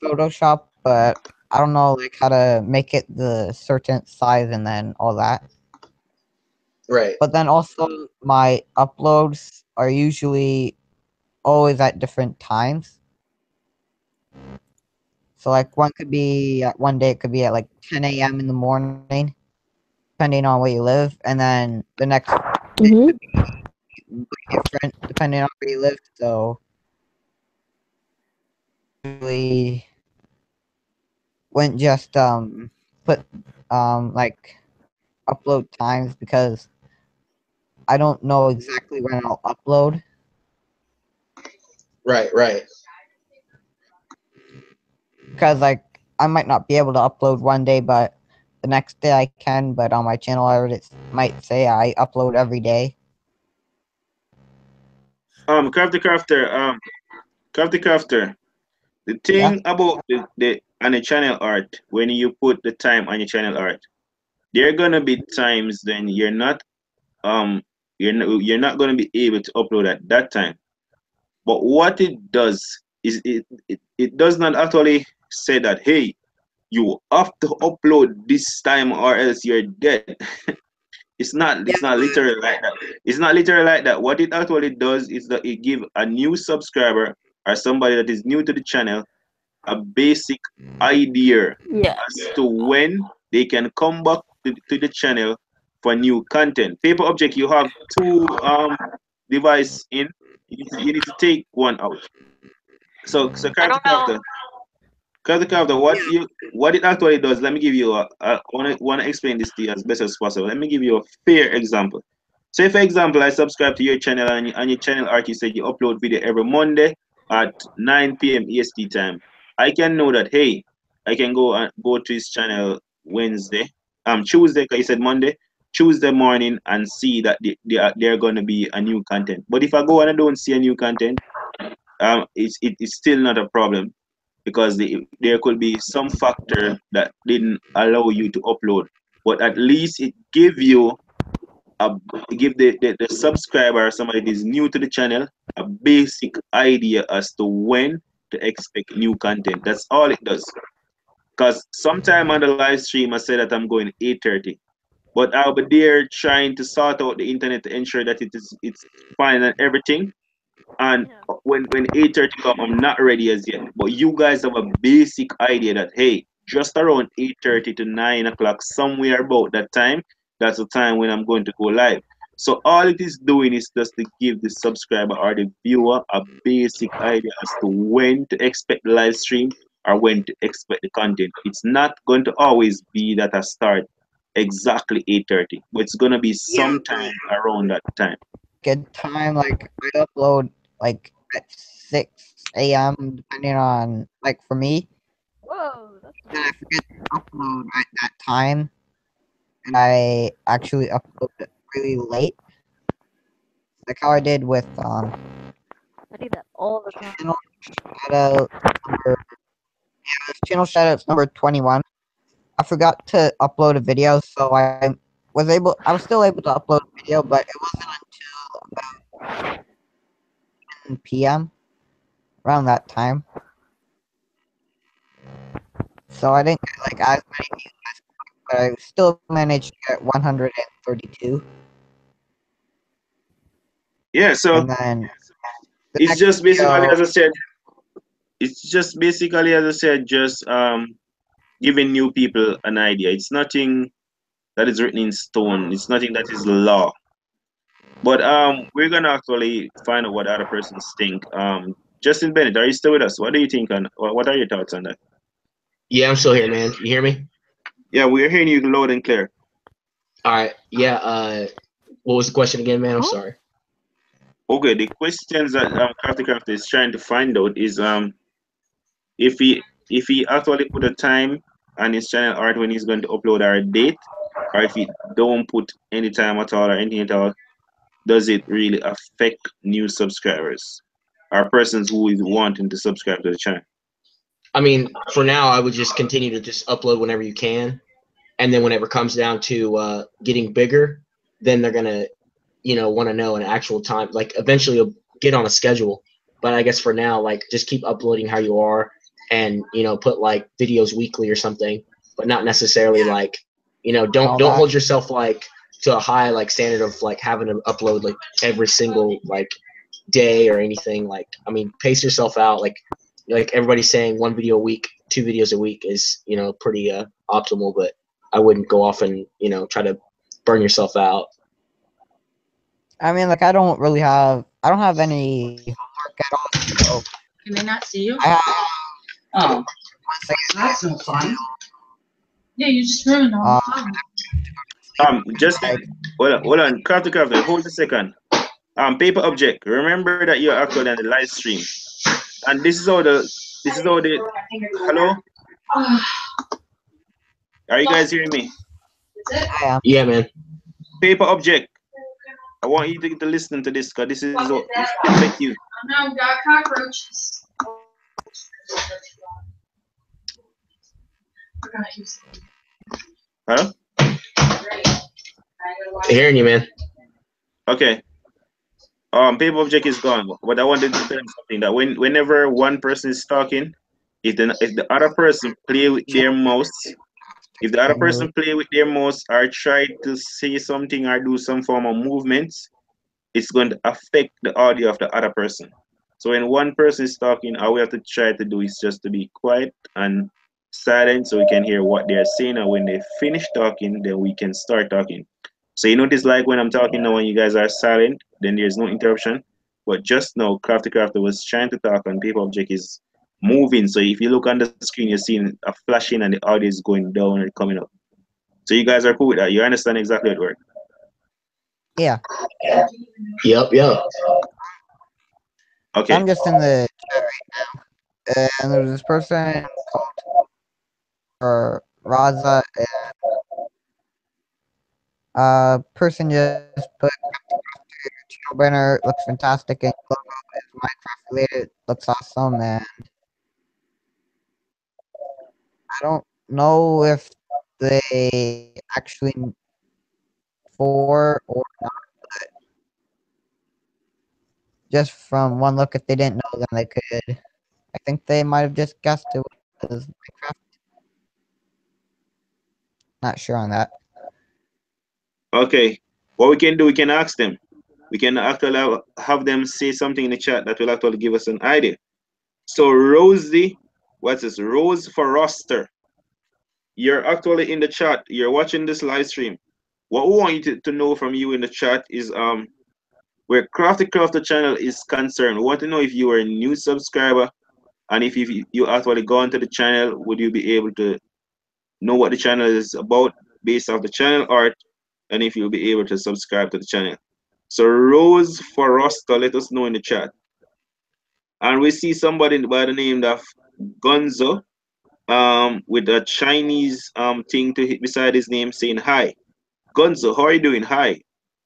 Photoshop, but I don't know like how to make it the certain size and then all that. Right. But then also my uploads are usually always at different times. So like one could be at one day it could be at like 10 a.m. in the morning, depending on where you live, and then the next day could be different depending on where you live. So usually wouldn't just put like upload times because I don't know exactly when I'll upload. Right. Right. Because like I might not be able to upload one day, but the next day I can. But on my channel, it might say I upload every day. Crafter. The Yeah. thing about the on the channel art, when you put the time on your channel art, there are gonna be times when um you're not gonna be able to upload at that time. But what it does is it does not actually say that hey, you have to upload this time or else you're dead. It's not literally like that. It's not literally like that. What it actually does is that it give a new subscriber or somebody that is new to the channel a basic idea yeah. as to when they can come back to the channel for new content. Paper Object, you have two device in. You need to take one out. So I Character don't know. Crafter, what it actually does. Let me give you I want to explain this to you as best as possible. Let me give you a fair example. Say for example, I subscribe to your channel and on your channel art you said you upload video every Monday at 9 p.m. EST time. I can know that hey, I can go to his channel Wednesday, Tuesday, because you said Monday, Tuesday morning and see that they're gonna be a new content. But if I go and I don't see a new content, it's still not a problem because there could be some factor that didn't allow you to upload. But at least it give you a give the subscriber, somebody that is new to the channel, a basic idea as to when to expect new content. That's all it does. Because sometime on the live stream I say that I'm going 8:30, but I'll be there trying to sort out the internet to ensure that it's fine and everything. And Yeah. when 8:30 come, I'm not ready as yet. But you guys have a basic idea that hey, just around 8:30 to 9 o'clock, somewhere about that time, that's the time when I'm going to go live. So all it is doing is just to give the subscriber or the viewer a basic idea as to when to expect the live stream or when to expect the content. It's not going to always be that I start exactly 8:30, but it's gonna be Yeah. sometime around that time. Good time. Like I upload like at 6 a.m. depending on like for me. Whoa. Then I forget to upload at that time, and I actually upload it really late, like how I did with I do that all the time. channel shoutouts number channel shoutouts number 21. I forgot to upload a video, so I was still able to upload a video, but it wasn't until 10 p.m. around that time. So I didn't get like as many views, but I still managed to get 132. Yeah, so And then the it's next just basically, video, as I said, it's just basically, as I said, just giving new people an idea. It's nothing that is written in stone. It's nothing that is law. But we're gonna actually find out what other persons think. Justin Bennett, are you still with us? What do you think on what are your thoughts on that? Yeah, I'm still here, man. You hear me? Yeah, we're hearing you loud and clear. All right. Yeah. What was the question again, man? I'm sorry. Okay, the questions that Crafty is trying to find out is if he actually put a time on his channel art when he's going to upload our date, or if he don't put any time at all or anything at all, does it really affect new subscribers or persons who is wanting to subscribe to the channel? I mean, for now, I would just continue to just upload whenever you can, and then whenever it comes down to getting bigger, then they're gonna, want to know an actual time. Like eventually, you'll get on a schedule. But I guess for now, like just keep uploading how you are, and put like videos weekly or something, but not necessarily like, don't hold yourself like to a high like standard of like having to upload like every single like day or anything. Like, I mean, pace yourself out. Like everybody's saying 1 video a week, 2 videos a week is, pretty optimal, but I wouldn't go off and, try to burn yourself out. I mean, like I don't have any homework at all. So Can they not see you? I have Oh, one second. that's no fun. Yeah, you just ruined all the fun. Justin, hold on, Crafty, hold a second. Paper object. Remember that you're actually on the live stream, and this is how the hello. Are you guys hearing me? I am. Yeah, man. Paper object. I want you to listen to this because this is what this can affect you. Now we got cockroaches. Huh? Hearing you, man. Okay. Paper object is gone. But I wanted to tell you something that whenever one person is talking, if the other person play with their mouse, if the other person play with their mouse or try to say something or do some form of movements, it's going to affect the audio of the other person. So when one person is talking, all we have to try to do is just to be quiet and silent so we can hear what they're saying. And when they finish talking, then we can start talking. So you notice like when I'm talking now, when you guys are silent, then there's no interruption. But just now, Crafty was trying to talk and Paper Object is moving. So if you look on the screen, you're seeing a flashing and the audio is going down and coming up. So you guys are cool with that. You understand exactly how it works. Yeah. Yep. Okay. I'm just in the chat right now, and there's this person called Raza, and person just put channel banner looks fantastic and logo is Minecraft related, looks awesome, and I don't know if they actually for or not, but just from one look, if they didn't know, then they could. I think they might have just guessed it was Minecraft. Not sure on that. Okay. What we can do, we can ask them. We can actually have them say something in the chat that will actually give us an idea. So Rosie, what's this? Rose for roster. You're actually in the chat. You're watching this live stream. What we want you to know from you in the chat is where Crafty Crafter channel is concerned. We want to know if you are a new subscriber, and if you actually go onto the channel, would you be able to know what the channel is about based off the channel art, and if you'll be able to subscribe to the channel. So Rose for roster, let us know in the chat. And we see somebody by the name of Gonzo with a Chinese thing to hit beside his name saying hi. Gonzo, how are you doing? Hi.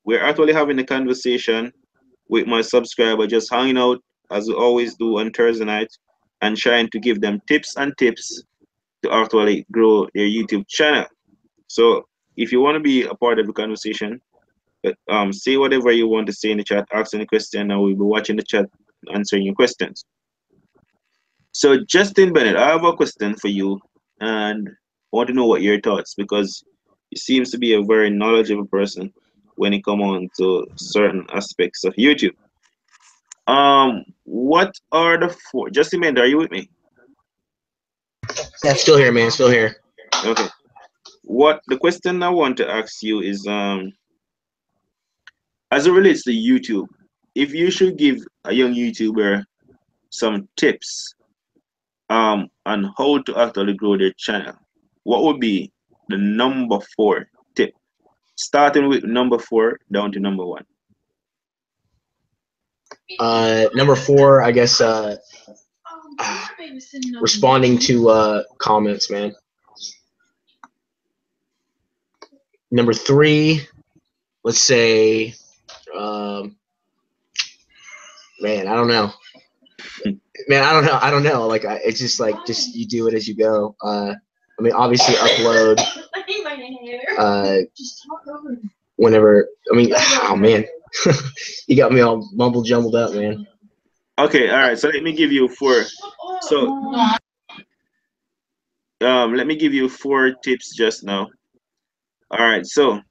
We're actually having a conversation with my subscriber, just hanging out as we always do on Thursday night and trying to give them tips to actually grow their YouTube channel. So if you want to be a part of the conversation, say whatever you want to say in the chat, ask any question, and we'll be watching the chat answering your questions. So Justin Bennett, I have a question for you. and I want to know what your thoughts, because he seems to be a very knowledgeable person when it comes on to certain aspects of YouTube. What are the four? Justin Mender, are you with me? Yes. Still here, man. Still here. Okay. What the question I want to ask you is, as it relates to YouTube, if you should give a young YouTuber some tips on how to actually grow their channel, what would be the number 4 tip? Starting with number 4 down to number 1. Number 4, I guess. Responding to comments, man. Number 3, let's say, man, I don't know. Man, I don't know. Like, it's just like, just you do it as you go. I mean, obviously upload whenever. I mean, oh man, you got me all mumble jumbled up, man. Okay, all right. So let me give you 4. So let me give you 4 tips just now. All right. So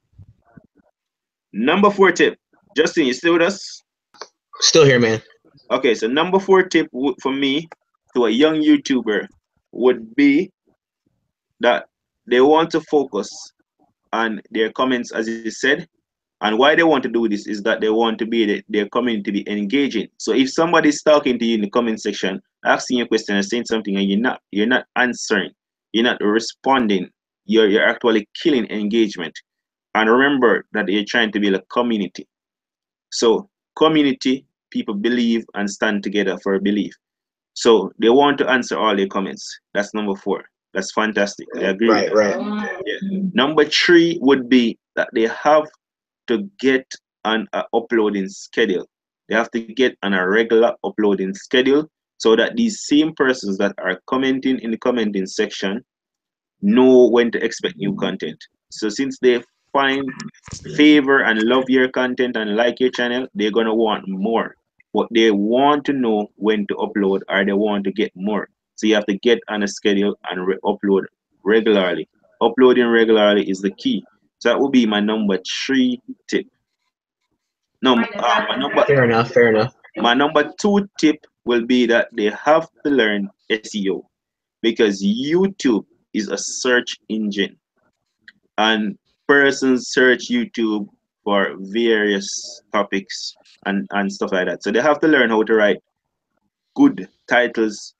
number 4 tip, Justin, you still with us? Still here, man. Okay. So number 4 tip for me to a young YouTuber would be that they want to focus on their comments, as you said. And why they want to do this is that they want to be their community to be engaging. So if somebody's talking to you in the comment section, asking you a question and saying something, and you're not answering, you're not responding, you're actually killing engagement. And remember that you're trying to build a community. So community, people believe and stand together for a belief. So they want to answer all their comments. That's number 4. That's fantastic. I agree. Right, right. Yeah. Number 3 would be that they have to get on an uploading schedule. They have to get on a regular uploading schedule so that these same persons that are commenting in the commenting section know when to expect new content. So since they find favor and love your content and like your channel, they're gonna want more. But they want to know when to upload, or they want to get more. So you have to get on a schedule and upload regularly. Uploading regularly is the key. So that would be my number 3 tip. No, Fair enough. Fair enough. my number 2 tip will be that they have to learn SEO, because YouTube is a search engine, and persons search YouTube for various topics and stuff like that. So they have to learn how to write good titles,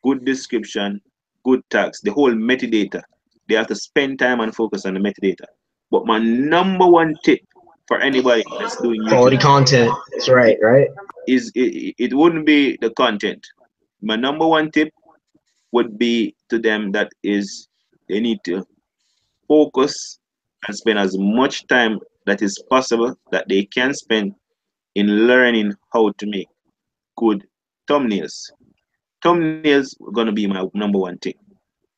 good description, good tags, the whole metadata. They have to spend time and focus on the metadata. But my number 1 tip for anybody that's doing Quality YouTube content. That's right, right? is it wouldn't be the content. My number 1 tip would be to them that is they need to focus and spend as much time that is possible that they can spend in learning how to make good thumbnails. Thumbnails are gonna be my number 1 thing.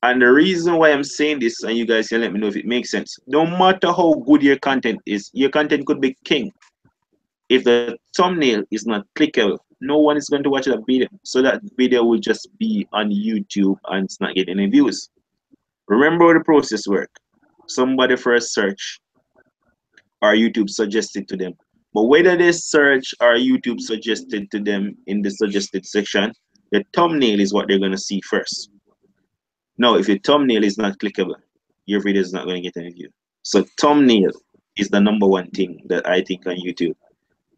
And the reason why I'm saying this, and you guys can let me know if it makes sense, no matter how good your content is, your content could be king. If the thumbnail is not clickable, no one is going to watch that video. So that video will just be on YouTube and it's not getting any views. Remember how the process works. Somebody first search or YouTube suggested to them. But whether they search or YouTube suggested to them in the suggested section, the thumbnail is what they're going to see first. Now, if your thumbnail is not clickable, your video is not going to get any view. So thumbnail is the number 1 thing that I think on YouTube.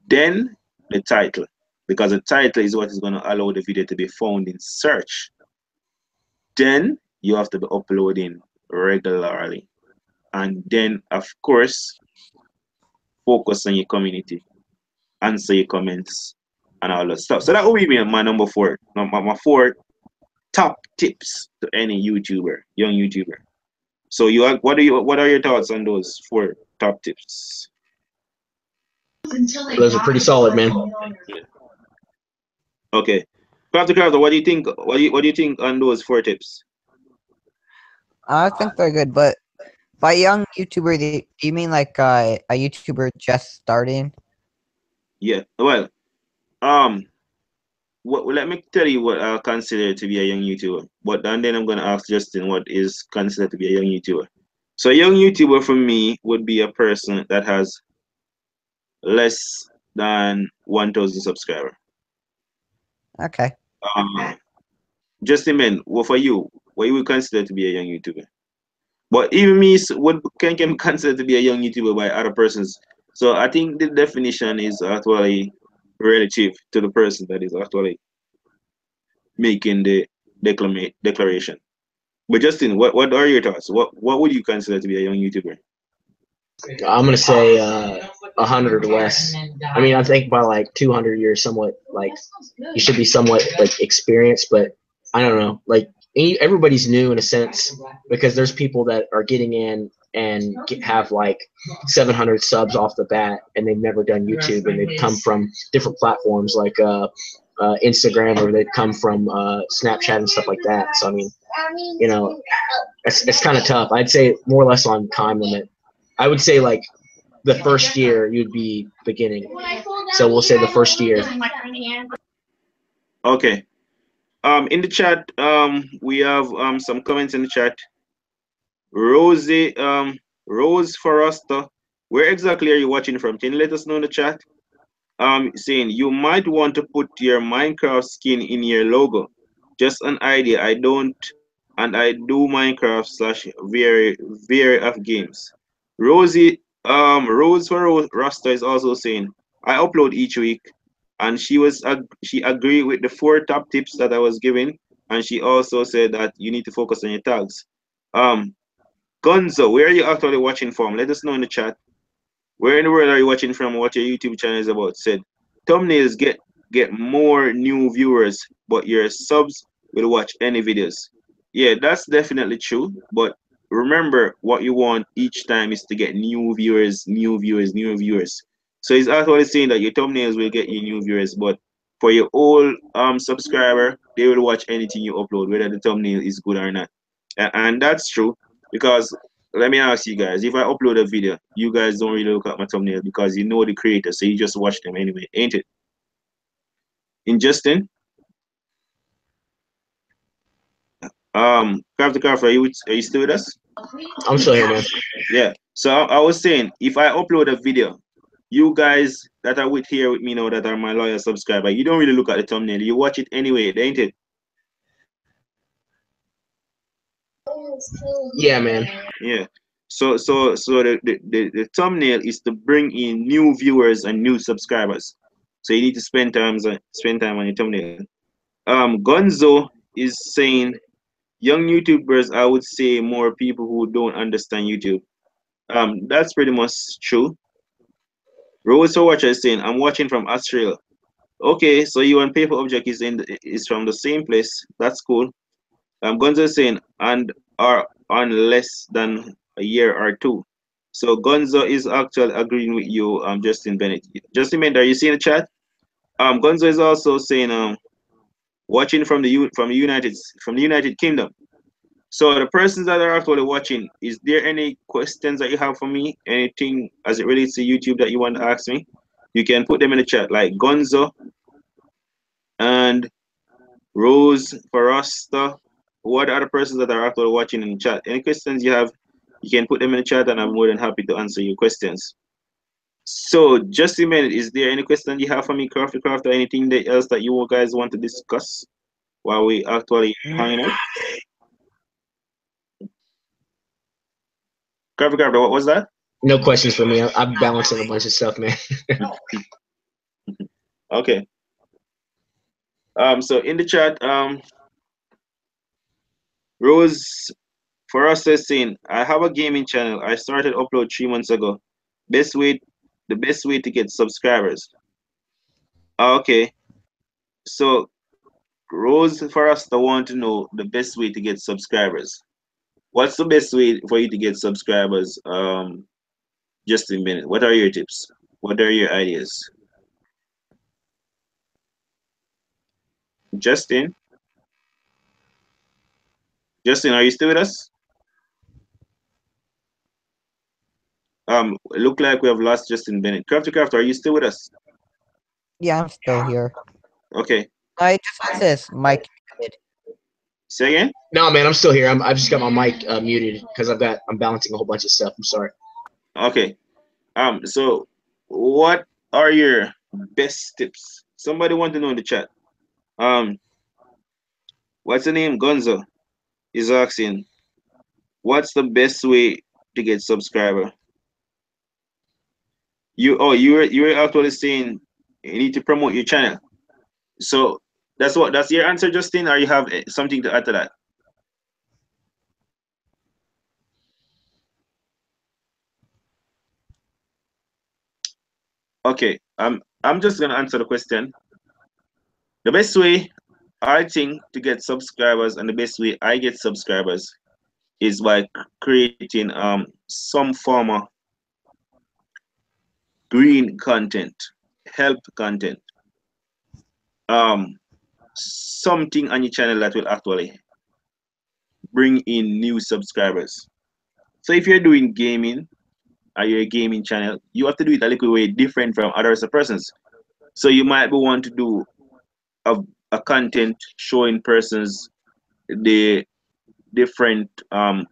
Then the title, because the title is what is going to allow the video to be found in search. Then you have to be uploading regularly. And then, of course, focus on your community, answer your comments, and all that stuff. So that will be my number 4. My 4 top tips to any YouTuber, young YouTuber. So what are your thoughts on those 4 top tips? Those are pretty solid, man. Okay, Crafter, what do you think? What do you think on those 4 tips? I think they're good, but by young YouTuber, do you mean like a YouTuber just starting? Yeah. Well, let me tell you what I consider to be a young YouTuber. But and then I'm gonna ask Justin what is considered to be a young YouTuber. So a young YouTuber for me would be a person that has less than 1,000 subscribers. Okay. Justin, man, what for you? What you would consider to be a young YouTuber? But even me would can be considered to be a young YouTuber by other persons. So I think the definition is actually relative to the person that is actually making the declaration. But Justin, what are your thoughts? What would you consider to be a young YouTuber? I'm gonna say 100 or less. I mean, I think by like 200, you're somewhat like you should be somewhat like experienced, but I don't know. Like everybody's new in a sense because there's people that are getting in and have like 700 subs off the bat, and they've never done YouTube, and they've come from different platforms like Instagram, or they've come from Snapchat and stuff like that. So I mean, you know, it's kind of tough. I'd say more or less on time limit. I would say like the first year you'd be beginning. So we'll say the first year. Okay. In the chat, we have some comments in the chat. Rosie, Rose Forrester, where exactly are you watching from? Can you let us know in the chat? Saying you might want to put your Minecraft skin in your logo. Just an idea. I don't, and I do Minecraft / very of games. Rosie, Rose for Rasta is also saying I upload each week, and she agreed with the 4 top tips that I was giving, and she also said that you need to focus on your tags. Gonzo, where are you actually watching from? Let us know in the chat. Where in the world are you watching from? What your YouTube channel is about? Said thumbnails get more new viewers, but your subs will watch any videos. Yeah, that's definitely true. But remember, what you want each time is to get new viewers, new viewers, new viewers. So it's actually saying that your thumbnails will get you new viewers, but for your old subscriber, they will watch anything you upload, whether the thumbnail is good or not. And that's true because let me ask you guys, if I upload a video, you guys don't really look at my thumbnail because you know the creator, so you just watch them anyway, ain't it? In Justin, Craft the Craft, are you still with us? I'm still here, man. Yeah. So I was saying, if I upload a video, you guys that are here with me now that are my loyal subscriber, you don't really look at the thumbnail. You watch it anyway, ain't it? Yeah, man. Yeah. So the thumbnail is to bring in new viewers and new subscribers. So you need to spend time on your thumbnail. Gonzo is saying young YouTubers, I would say more people who don't understand YouTube. That's pretty much true. Rose Watcher is saying, I'm watching from Australia. Okay, so you and Paper Object is from the same place. That's cool. Gonzo is saying, and are on less than a year or 2. So Gonzo is actually agreeing with you, Justin Bennett. Justin Bennett, are you seeing the chat? Gonzo is also saying, watching from the United Kingdom. So the persons that are actually watching, is there any questions that you have for me? Anything as it relates to YouTube that you want to ask me? You can put them in the chat, like Gonzo and Rose Farasta. What are the persons that are actually watching in the chat? Any questions you have, you can put them in the chat, and I'm more than happy to answer your questions. So just a minute, is there any question you have for me, Crafty Craft, or anything else that you guys want to discuss while we actually hanging out? Crafty Craft, what was that? No questions for me. I'm balancing a bunch of stuff, man. Okay. So in the chat, Rose for us is saying, I have a gaming channel. I started upload 3 months ago. The best way to get subscribers. Okay. So Rose for us to want to know the best way to get subscribers. What's the best way for you to get subscribers? Just a minute. What are your tips? What are your ideas? Justin, are you still with us? Look like we have lost Justin Bennett. Crafty Craft, are you still with us? Yeah, I'm still here. Okay. I just this Mike. Say again? No, man, I'm still here. I've just got my mic muted because I'm balancing a whole bunch of stuff. I'm sorry. Okay. So what are your best tips? Somebody want to know in the chat. What's the name? Gonzo is asking, what's the best way to get subscriber? You were actually saying you need to promote your channel. So that's your answer, Justin, or you have something to add to that? Okay, I'm just gonna answer the question. The best way I think to get subscribers, and the best way I get subscribers, is by creating some form of green content, help content, something on your channel that will actually bring in new subscribers. So if you're doing gaming, or you're a gaming channel, you have to do it a little way different from other persons. So you might be want to do a content showing persons the different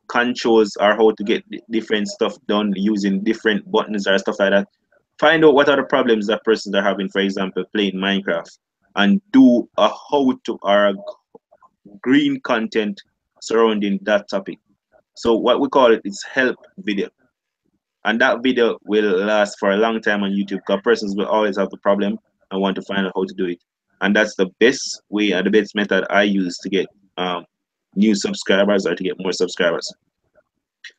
controls or how to get different stuff done using different buttons or stuff like that. Find out what are the problems that persons are having, for example, playing Minecraft, and do a how to or a green content surrounding that topic. So what we call it is help video. And that video will last for a long time on YouTube because persons will always have the problem and want to find out how to do it. And that's the best way and the best method I use to get new subscribers or to get more subscribers.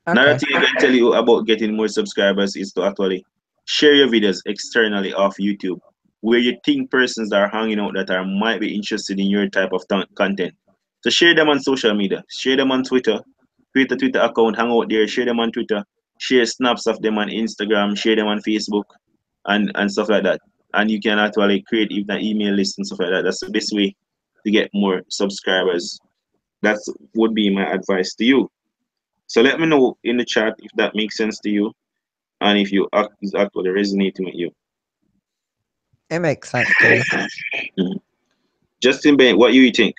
Another thing I can tell you about getting more subscribers is to actually share your videos externally off YouTube, where you think persons that are hanging out that are might be interested in your type of content. So share them on social media, share them on Twitter, create a Twitter account, hang out there, share them on Twitter, share snaps of them on Instagram, share them on Facebook, and stuff like that. And you can actually create even an email list and stuff like that. That's the best way to get more subscribers. That would be my advice to you. So let me know in the chat if that makes sense to you, and if you is actually resonating with you. It makes sense to me. Justin Ben, what you think?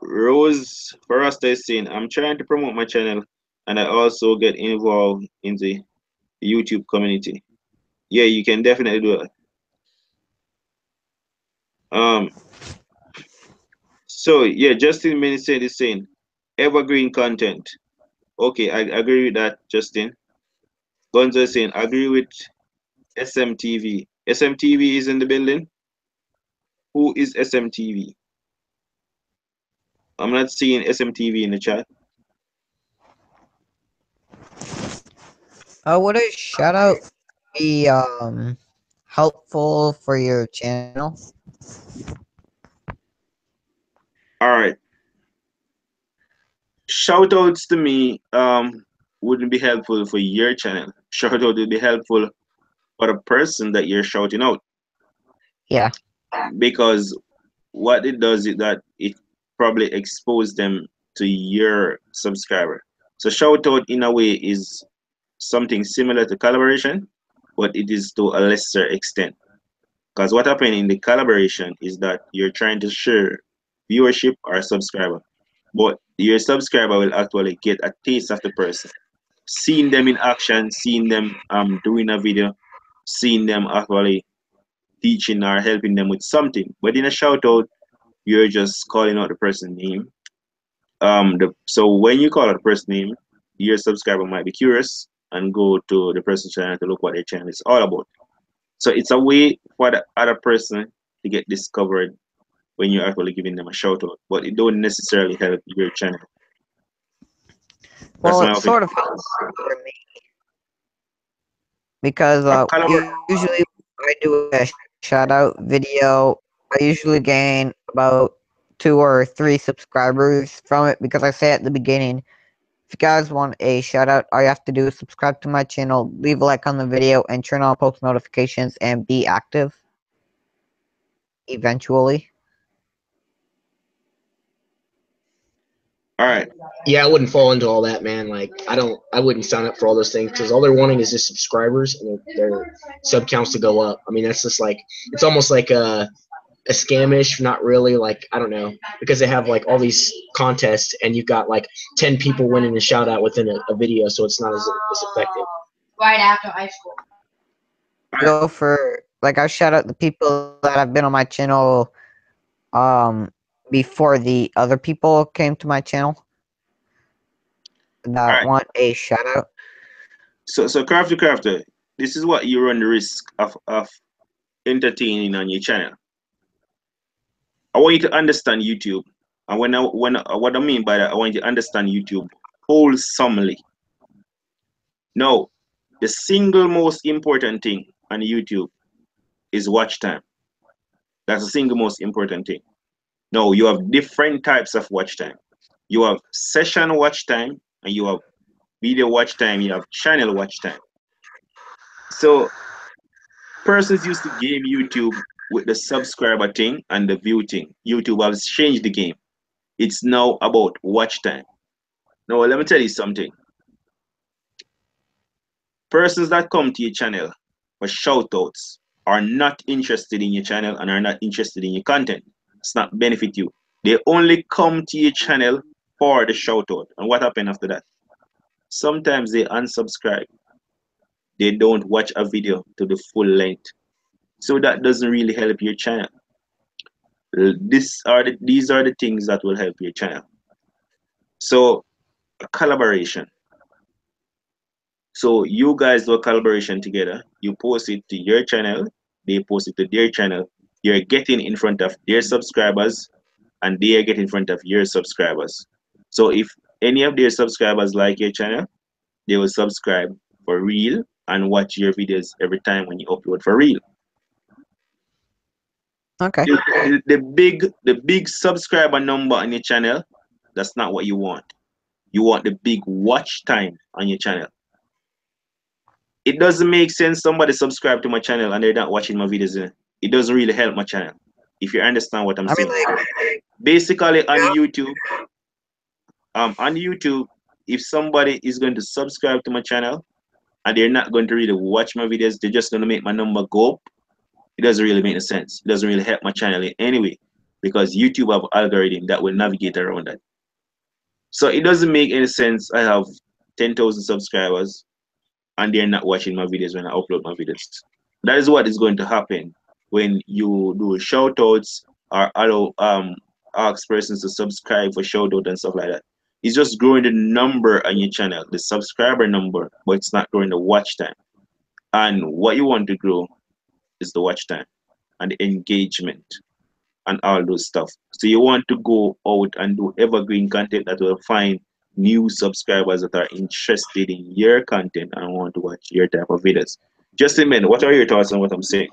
Rose Farasta is saying, I'm trying to promote my channel, and I also get involved in the YouTube community. Yeah, you can definitely do it. So yeah, Justin Ben said is saying evergreen content. Okay, I agree with that, Justin. Gonzo is saying agree with SMTV. SMTV is in the building. Who is SMTV? I'm not seeing SMTV in the chat. Would a shout out be helpful for your channel? All right. Shout outs to me wouldn't be helpful for your channel. Shout out would be helpful for the person that you're shouting out. Yeah. Because what it does is that it probably exposes them to your subscriber. So shout out in a way is something similar to collaboration, but it is to a lesser extent. Because what happened in the collaboration is that you're trying to share viewership or subscriber, but your subscriber will actually get a taste of the person, seeing them in action, seeing them doing a video, seeing them actually teaching or helping them with something. But in a shout out, you're just calling out the person's name. So when you call out the person's name, your subscriber might be curious and go to the person's channel to look what their channel is all about. So it's a way for the other person to get discovered when you're actually giving them a shout out, but it don't necessarily help your channel. Well, it sort of helps for me because usually I do a shout out video. I usually gain about 2 or 3 subscribers from it because I say at the beginning, if you guys want a shout out, all you have to do is subscribe to my channel, leave a like on the video, and turn on post notifications and be active. Eventually. All right. Yeah, I wouldn't fall into all that, man. Like, I wouldn't sign up for all those things because all they're wanting is just subscribers and their sub counts to go up. I mean, that's just like, it's almost like a scamish, not really, like, I don't know, because they have like all these contests and you've got like 10 people winning a shout out within a video, so it's not as effective. Right after high school. Go for, like, I'll shout out the people that have been on my channel before the other people came to my channel that Alright. want a shout out. So Crafter, this is what you run the risk of entertaining on your channel. I want you to understand YouTube, and what I mean by that, I want you to understand YouTube wholesomely. No, the single most important thing on YouTube is watch time. That's the single most important thing. No, you have different types of watch time. You have session watch time, and you have video watch time, you have channel watch time. So persons used to game YouTube with the subscriber thing and the view thing. YouTube has changed the game. It's now about watch time. Now let me tell you something. Persons that come to your channel for shout outs are not interested in your channel and are not interested in your content. It's not benefit you. They only come to your channel for the shout out. And what happened after that? Sometimes they unsubscribe. They don't watch a video to the full length. So that doesn't really help your channel. These are the things that will help your channel. So a collaboration. So you guys do a collaboration together. You post it to your channel. They post it to their channel. You're getting in front of their subscribers, and they are getting in front of your subscribers. So if any of their subscribers like your channel, they will subscribe for real and watch your videos every time when you upload for real. Okay. The big subscriber number on your channel, that's not what you want. You want the big watch time on your channel. It doesn't make sense somebody subscribe to my channel and they're not watching my videos. It doesn't really help my channel, if you understand what I'm saying. Basically on YouTube, if somebody is going to subscribe to my channel and they're not going to really watch my videos, they're just going to make my number go up. It doesn't really make any sense. It doesn't really help my channel in any way, because YouTube have algorithm that will navigate around that. So it doesn't make any sense. I have 10,000 subscribers and they're not watching my videos when I upload my videos. That is what is going to happen when you do shout outs or allow ask persons to subscribe for shout out and stuff like that. It's just growing the number on your channel, the subscriber number, but it's not growing the watch time. And what you want to grow is the watch time and the engagement and all those stuff. So you want to go out and do evergreen content that will find new subscribers that are interested in your content and want to watch your type of videos. Justin, man, what are your thoughts on what I'm saying?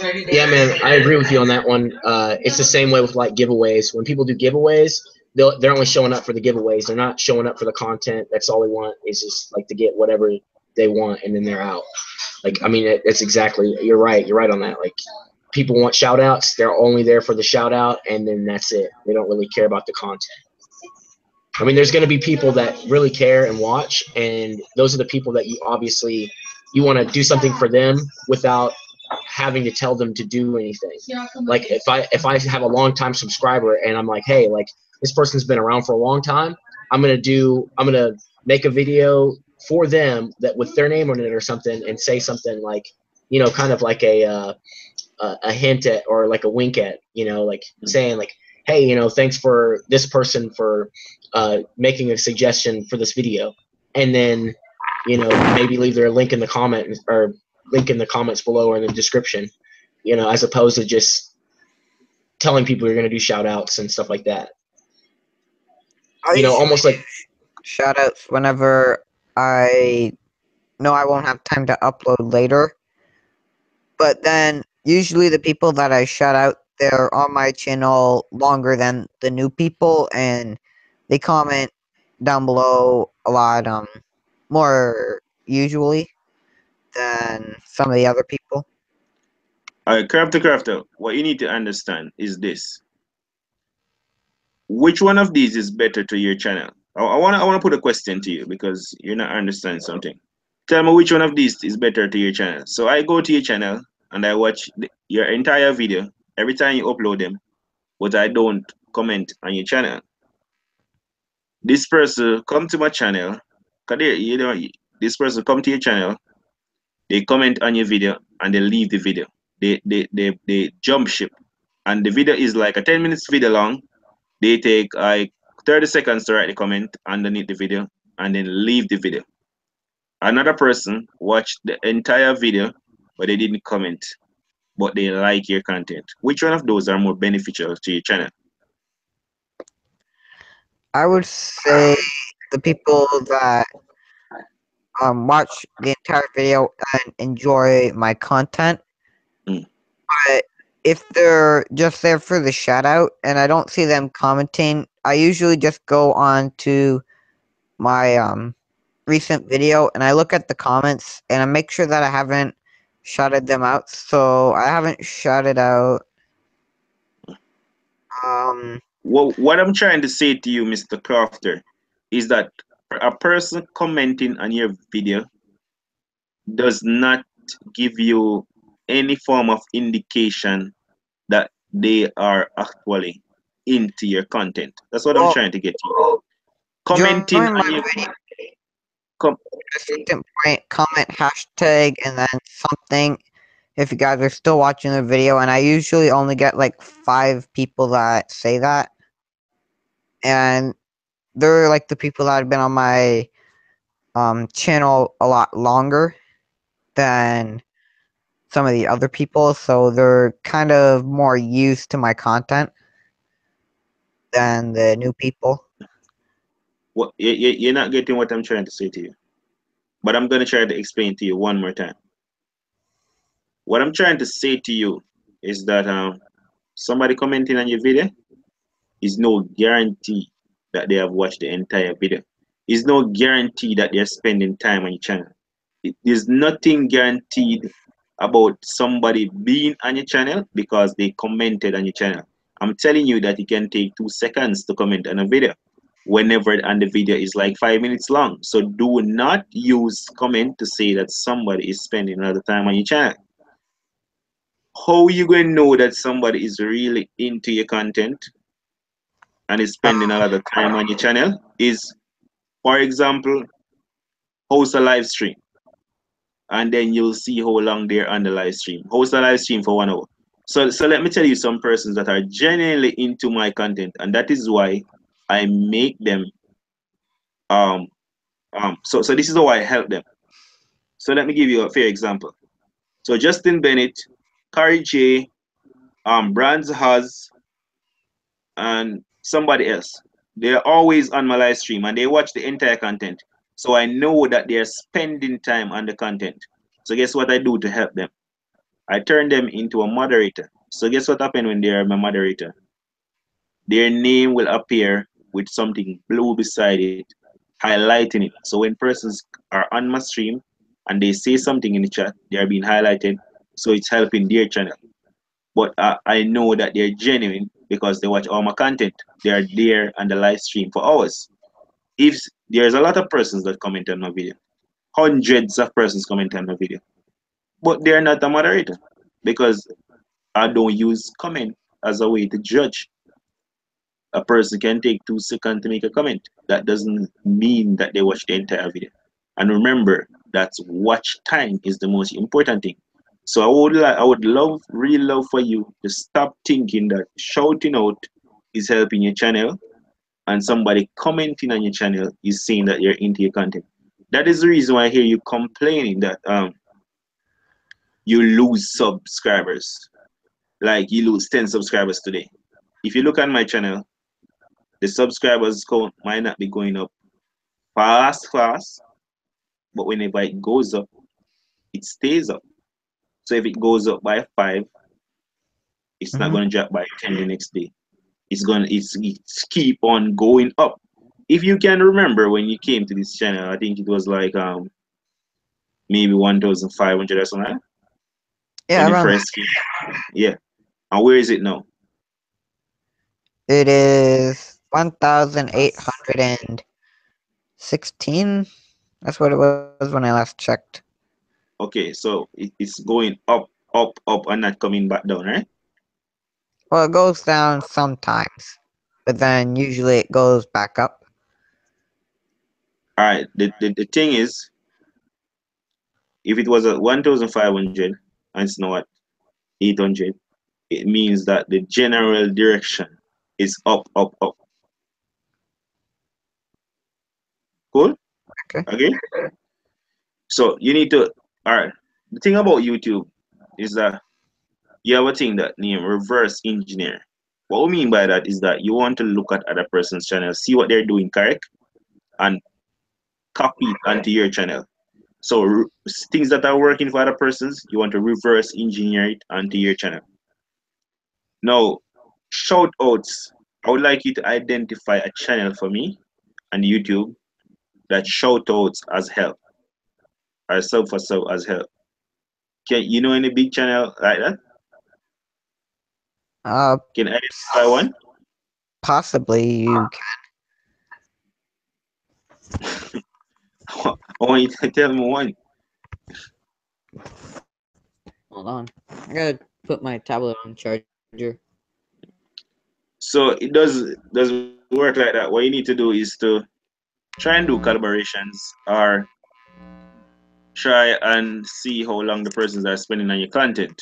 Yeah, man, I agree with you on that one. It's the same way with like giveaways. When people do giveaways, they're only showing up for the giveaways. They're not showing up for the content. That's all they want, is just like to get whatever they want, and then they're out. Like, I mean, it's exactly, you're right on that. Like, people want shout outs, they're only there for the shout out, and then that's it. They don't really care about the content. I mean, there's going to be people that really care and watch, and those are the people that you obviously, you want to do something for them without having to tell them to do anything. Like, if I have a long time subscriber and I'm like, hey, like, this person's been around for a long time, I'm gonna make a video for them that with their name on it or something, and say something like, you know, kind of like a hint at, or like a wink at, you know, like saying like, hey, you know, thanks for this person for making a suggestion for this video, and then, you know, maybe leave their link in the comment, or link in the comments below or in the description, you know, as opposed to just telling people you're going to do shout outs and stuff like that. You know, almost like shout outs whenever I know I won't have time to upload later. But then usually the people that I shout out, they're on my channel longer than the new people, and they comment down below a lot more usually than some of the other people. All right, Crafter, what you need to understand is this. Which one of these is better to your channel? I wanna put a question to you because you're not understanding something. Tell me which one of these is better to your channel. So I go to your channel and I watch your entire video every time you upload them, but I don't comment on your channel. This person come to my channel, cause this person come to your channel, they comment on your video and they leave the video. They jump ship, and the video is like a 10 minutes video long. They take like 30 seconds to write the comment underneath the video and then leave the video. Another person watched the entire video, but they didn't comment, but they like your content. Which one of those are more beneficial to your channel? I would say the people that watch the entire video and enjoy my content. Mm. But if they're just there for the shout out and I don't see them commenting, I usually just go on to my recent video and I look at the comments and I make sure that I haven't shouted them out. So I haven't shouted out Well, what I'm trying to say to you, Mr. Crafter, is that a person commenting on your video does not give you any form of indication that they are actually into your content. That's what I'm Well, trying to get you. Commenting join my on your video com- at a certain point, comment hashtag and then something if you guys are still watching the video, and I usually only get like 5 people that say that. And they're like the people that have been on my channel a lot longer than some of the other people, so they're kind of more used to my content than the new people. what you're not getting what I'm trying to say to you. But I'm gonna try to explain to you one more time. What I'm trying to say to you is that somebody commenting on your video is no guarantee that they have watched the entire video. Is no guarantee that they're spending time on your channel. There's nothing guaranteed about somebody being on your channel because they commented on your channel. I'm telling you that it can take 2 seconds to comment on a video whenever and the video is like 5 minutes long. So do not use comment to say that somebody is spending a lot of time on your channel. How you going to know that somebody is really into your content and is spending a lot of time on your channel is, for example, host a live stream and then you'll see how long they're on the live stream. Host a live stream for 1 hour. So let me tell you some persons that are genuinely into my content, and that is why I make them so this is how I help them. So let me give you a fair example. So Justin Bennett, Carrie J, Brands Haz, and somebody else. They're always on my live stream and they watch the entire content. So I know that they're spending time on the content. So guess what I do to help them? I turn them into a moderator. So guess what happens when they're my moderator? Their name will appear with something blue beside it, highlighting it. So when persons are on my stream and they say something in the chat, they are being highlighted. So it's helping their channel. But I know that they're genuine because they watch all my content. They are there on the live stream for hours. If there's a lot of persons that comment on my video, hundreds of persons comment on my video, but they're not a moderator because I don't use comment as a way to judge. A person can take 2 seconds to make a comment. That doesn't mean that they watch the entire video. And remember that watch time is the most important thing. So I would really love for you to stop thinking that shouting out is helping your channel and somebody commenting on your channel is saying that you're into your content. That is the reason why I hear you complaining that you lose subscribers. Like you lose 10 subscribers today. If you look at my channel, the subscribers count might not be going up fast, but whenever it goes up, it stays up. So if it goes up by 5, it's not going to drop by 10 the next day. It's keep on going up. If you can remember when you came to this channel, I think it was like maybe 1,500 or something. Yeah, when you around first came. Yeah. And where is it now? it is 1,800 and 16. That's what it was when I last checked. Okay, so it's going up, up, up, and not coming back down, right? Well, it goes down sometimes, but then usually it goes back up. All right. The thing is, if it was at 1,500 and it's now at 800, it means that the general direction is up, up, up. Cool? Okay. Okay. So you need to. All right. The thing about YouTube is that you have a thing that named reverse engineer. What we mean by that is that you want to look at other person's channel, see what they're doing correct, and copy it onto your channel. So things that are working for other persons, you want to reverse engineer it onto your channel. Now, shout outs. I would like you to identify a channel for me on YouTube that shout outs as help, or sub for sub as help. Can you know any big channel like that? Can I identify one? Possibly you I want you to tell me one. Hold on. I gotta put my tablet on charger. So it does work like that. What you need to do is to try and do collaborations or try and see how long the persons are spending on your content.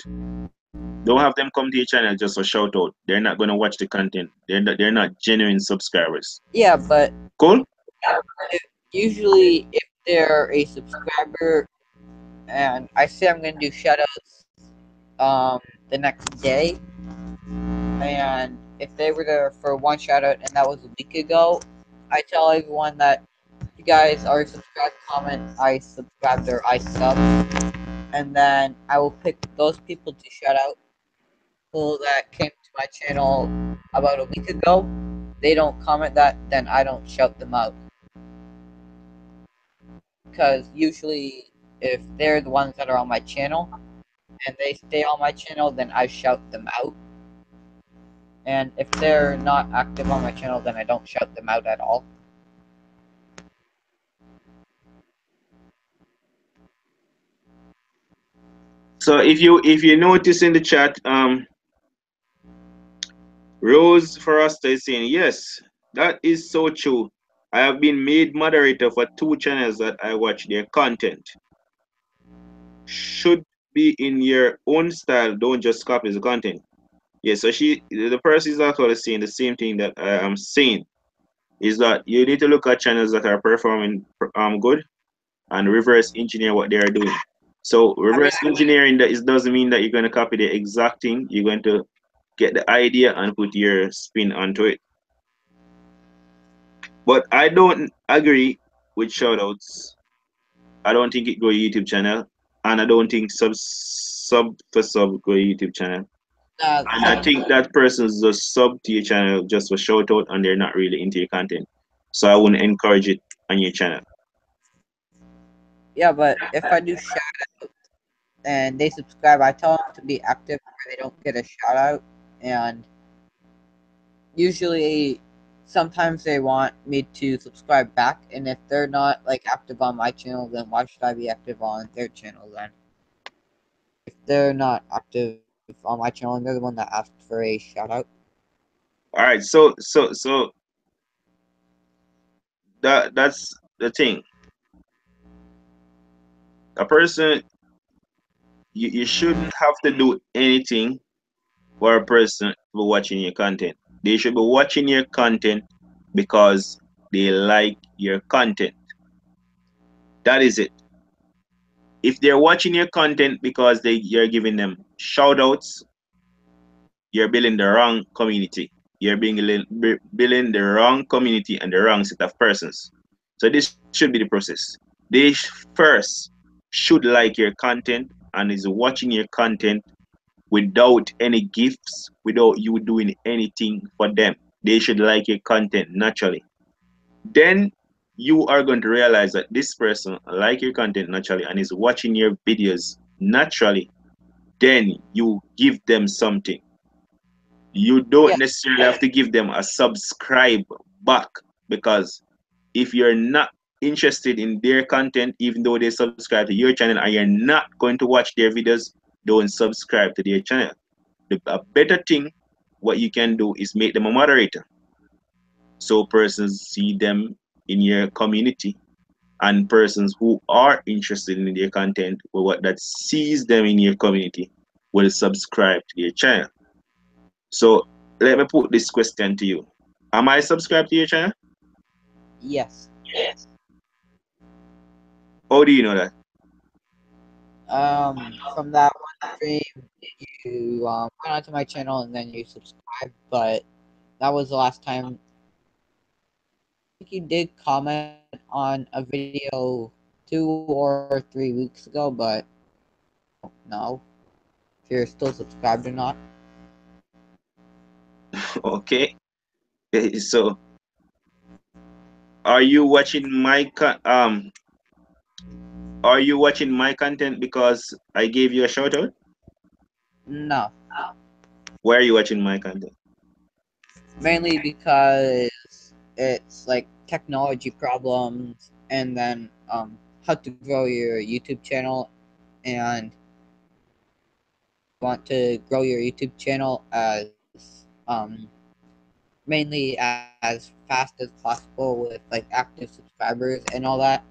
Don't have them come to your channel just for shout out. They're not gonna watch the content. They're not genuine subscribers. Yeah, but Cool? usually if they're a subscriber and I say I'm gonna do shoutouts the next day, and if they were there for one shoutout and that was a week ago, I tell everyone that you guys are subscribed, comment, I subscribed or I sub, and then I will pick those people to shout out. People that came to my channel about a week ago, they don't comment that, then I don't shout them out. Because usually if they're the ones that are on my channel and they stay on my channel, then I shout them out. And if they're not active on my channel, then I don't shout them out at all. So if you notice in the chat, Rose Forrester is saying, yes, that is so true. I have been made moderator for 2 channels that I watch their content. Should be in your own style, don't just copy the content. Yeah, so the person is actually saying the same thing that I am saying, is that you need to look at channels that are performing good and reverse engineer what they are doing. So reverse engineering doesn't mean that you're going to copy the exact thing. You're going to get the idea and put your spin onto it. But I don't agree with shoutouts. I don't think it go YouTube channel, and I don't think sub for sub go YouTube channel. And I think that person's just sub to your channel just for shout out, and they're not really into your content. So I wouldn't encourage it on your channel. Yeah, but if I do shout out and they subscribe, I tell them to be active or they don't get a shout out. And usually sometimes they want me to subscribe back, and if they're not like active on my channel, then why should I be active on their channel then? If they're not active on my channel and they're the one that asked for a shout out. All right, so that's the thing. A person, you shouldn't have to do anything for a person to be watching your content. They should be watching your content because they like your content. That is it. If they're watching your content because you're giving them shout outs, you're building the wrong community. You're building the wrong community and the wrong set of persons. So this should be the process. They first should like your content and is watching your content without any gifts, without you doing anything for them. They should like your content naturally. Then you are going to realize that this person like your content naturally and is watching your videos naturally. Then you give them something. You don't necessarily have to give them a subscribe back, because if you're not interested in their content, even though they subscribe to your channel and you're not going to watch their videos, don't subscribe to their channel. A better thing, what you can do is make them a moderator. So persons see them in your community, and persons who are interested in their content or what that sees them in your community will subscribe to your channel. So let me put this question to you. Am I subscribed to your channel? Yes. How do you know that? From that one stream, you went onto my channel and then you subscribed, but that was the last time. I think you did comment on a video 2 or 3 weeks ago, but I don't know if you're still subscribed or not. Okay. So are you watching my content because I gave you a shout out? No, Why are you watching my content? mainly because it's like technology problems, and then how to grow your YouTube channel, and want to grow your YouTube channel as mainly as fast as possible with like active subscribers and all that.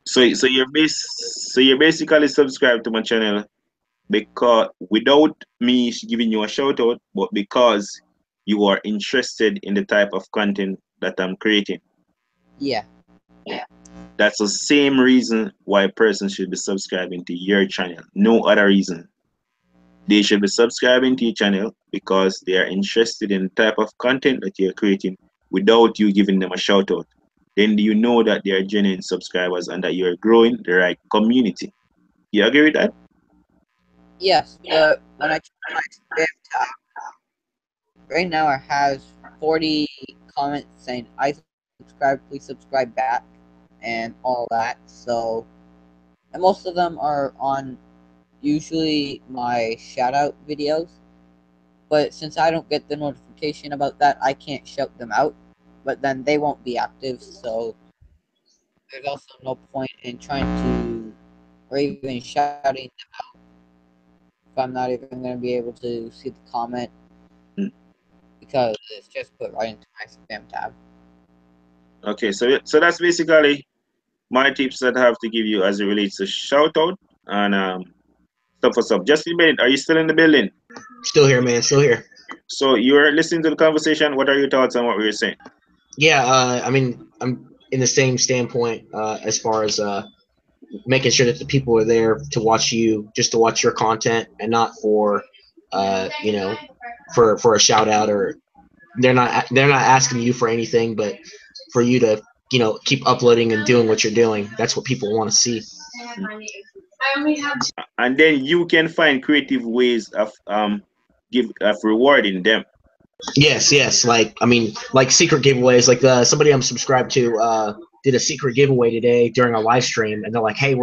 So you're basically subscribed to my channel because without me giving you a shout out, but because you are interested in the type of content that I'm creating. Yeah. That's the same reason why a person should be subscribing to your channel. No other reason. They should be subscribing to your channel because they are interested in the type of content that you're creating without you giving them a shout out. Then you know that they are genuine subscribers and that you're growing the right community. You agree with that? Yes, but when I check my spam tab, right now it has 40 comments saying I subscribe, please subscribe back, and all that. So, and most of them are on usually my shout out videos. But since I don't get the notification about that, I can't shout them out. But then they won't be active, so there's also no point in trying to, or even shouting them out if I'm not even going to be able to see the comment, because it's just put right into my spam tab. Okay, so that's basically my tips that I have to give you as it relates to shout out and stuff for stuff. Justin Bennett, are you still in the building? Still here, man. Still here. So you're listening to the conversation. What are your thoughts on what we were saying? Yeah, I mean, I'm in the same standpoint as far as making sure that the people are there to watch you, just to watch your content, and not for, you know, for a shout out, or they're not asking you for anything, but for you to, you know, keep uploading and doing what you're doing. That's what people want to see. And then you can find creative ways of rewarding them. Yes. Like, I mean, like secret giveaways. Like somebody I'm subscribed to did a secret giveaway today during a live stream, and they're like, "Hey,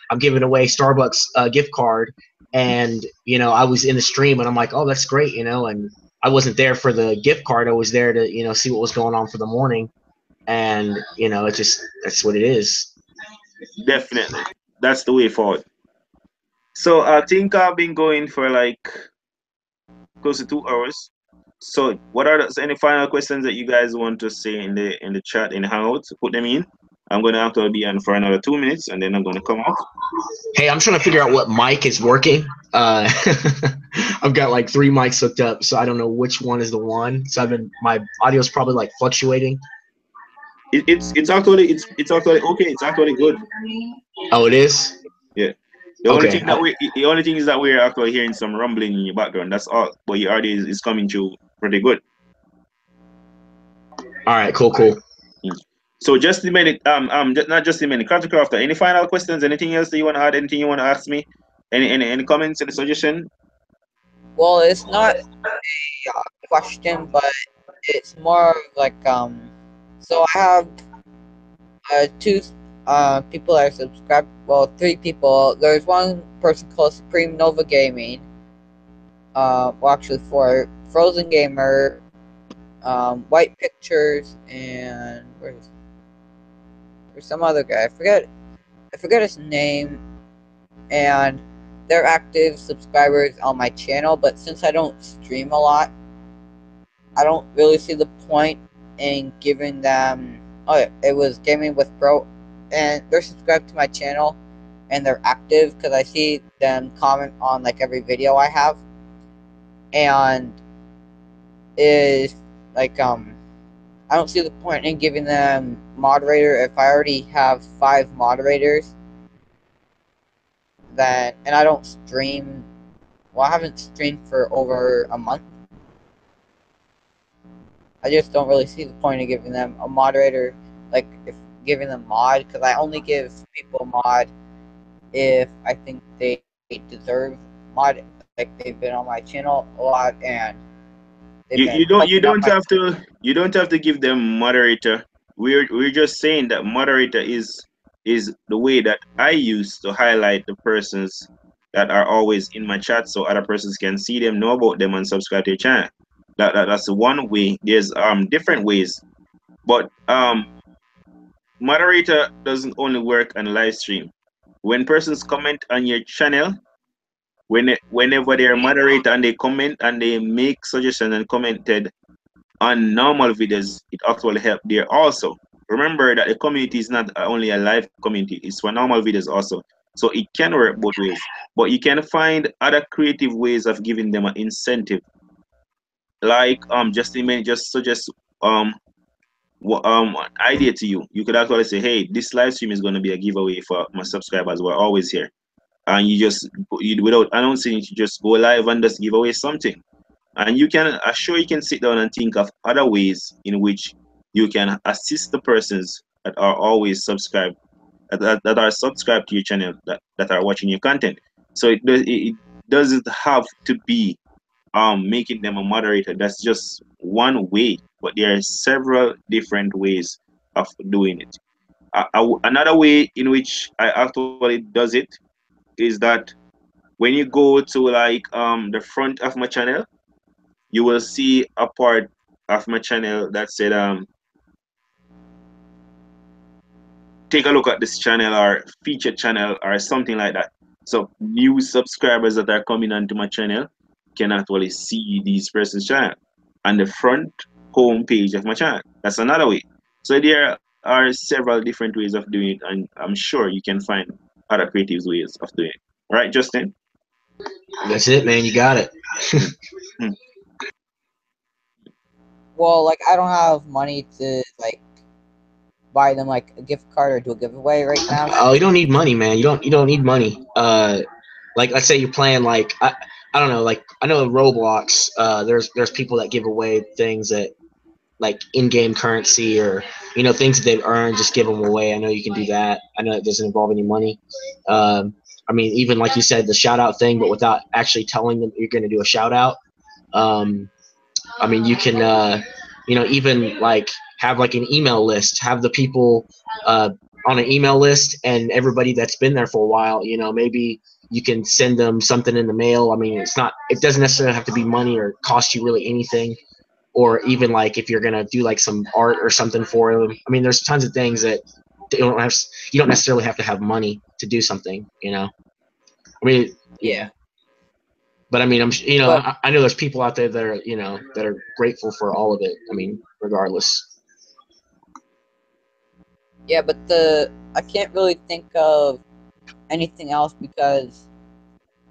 I'm giving away Starbucks gift card," and you know, I was in the stream, and I'm like, "Oh, that's great," you know, and I wasn't there for the gift card. I was there to, you know, see what was going on for the morning, and you know, it's just that's what it is. Definitely, that's the way forward. So I think I've been going for like close to 2 hours. So what are any final questions that you guys want to say in the chat, in the hangout? Put them in. I'm going to actually be on for another 2 minutes, and then I'm going to come off. Hey, I'm trying to figure out what mic is working. I've got like 3 mics hooked up, so I don't know which one is the one. So my audio is probably like fluctuating. It's actually okay. It's actually good. Oh, it is. Yeah. The only thing is that we're actually hearing some rumbling in your background. That's all. But your audio is coming through pretty good. All right. Cool. So just a minute. Not just a minute. Crafty Crafter. Any final questions? Anything else that you want to add? Anything you want to ask me? Any comments? Any suggestion? Well, it's not a question, but it's more like So I have 2 people that are subscribed. Well, 3 people. There's one person called Supreme Nova Gaming. Well, actually 4. Frozen Gamer, White Pictures, and where's there's some other guy. I forget his name, and they're active subscribers on my channel. But since I don't stream a lot, I don't really see the point in giving them. Oh, yeah, it was Gaming with Pro, and they're subscribed to my channel, and they're active because I see them comment on like every video I have, and is like I don't see the point in giving them moderator if I already have 5 moderators. Then and I don't stream. Well, I haven't streamed for over a month. I just don't really see the point of giving them a moderator, like if giving them mod, because I only give people mod if I think they deserve mod, like they've been on my channel a lot and You don't have to give them moderator. We're just saying that moderator is the way that I use to highlight the persons that are always in my chat, so other persons can see them, know about them, and subscribe to your channel. That's one way. There's different ways, but moderator doesn't only work on live stream. When persons comment on your channel, whenever they're moderator and they comment and they make suggestions and commented on normal videos, it actually helps there also. Remember that the community is not only a live community, it's for normal videos also. So it can work both ways, but you can find other creative ways of giving them an incentive. Like just suggest an idea to you. You could actually say, hey, this live stream is going to be a giveaway for my subscribers who are always here. And you without announcing it, you just go live and just give away something. And you can sit down and think of other ways in which you can assist the persons that are always subscribed, that are subscribed to your channel, that are watching your content. So it doesn't have to be making them a moderator. That's just one way, but there are several different ways of doing it. Another way in which I actually does it is that when you go to like the front of my channel, you will see a part of my channel that said take a look at this channel or featured channel or something like that. So new subscribers that are coming onto my channel can actually see these person's channel on the front home page of my channel. That's another way. So there are several different ways of doing it, and I'm sure you can find other creative ways of doing it. Right, Justin? That's it, man. You got it. Well, like I don't have money to like buy them like a gift card or do a giveaway right now. Oh, you don't need money, man. You don't need money. Like let's say you're playing like I don't know, like I know in Roblox, there's people that give away things that like in-game currency or things that they've earned, just give them away. I know you can do that. I know it doesn't involve any money. I mean, even like you said, the shout out thing, but without actually telling them you're going to do a shout out. I mean, you can, even like have like an email list, have the people on an email list and everybody that's been there for a while, maybe you can send them something in the mail. I mean, it doesn't necessarily have to be money or cost you really anything. Or even like if you're going to do like some art or something for them. I mean, there's tons of things that you don't necessarily have to have money to do something, I mean, yeah. But I mean, I know there's people out there that are, that are grateful for all of it. I mean, regardless. Yeah, but I can't really think of anything else because,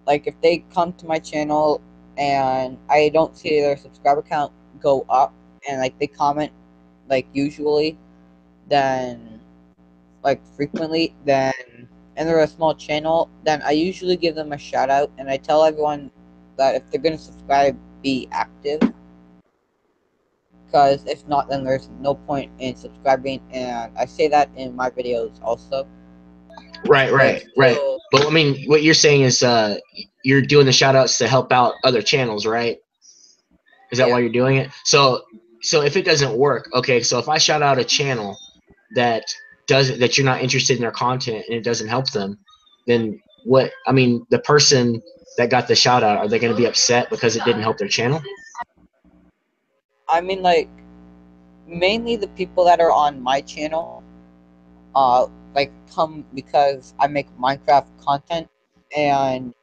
like, if they come to my channel and I don't see their subscriber count go up and like they comment like usually, then like frequently, then and they're a small channel, then I usually give them a shout out and I tell everyone that if they're gonna subscribe, be active, because if not, then there's no point in subscribing, and I say that in my videos also. Right. But I mean, what you're saying is you're doing the shout outs to help out other channels, right? Is that why you're doing it? So if it doesn't work, okay, so if I shout out a channel that you're not interested in their content and it doesn't help them, then what? I mean, the person that got the shout out, are they going to be upset because it didn't help their channel? I mean, like, mainly the people that are on my channel, like come because I make Minecraft content and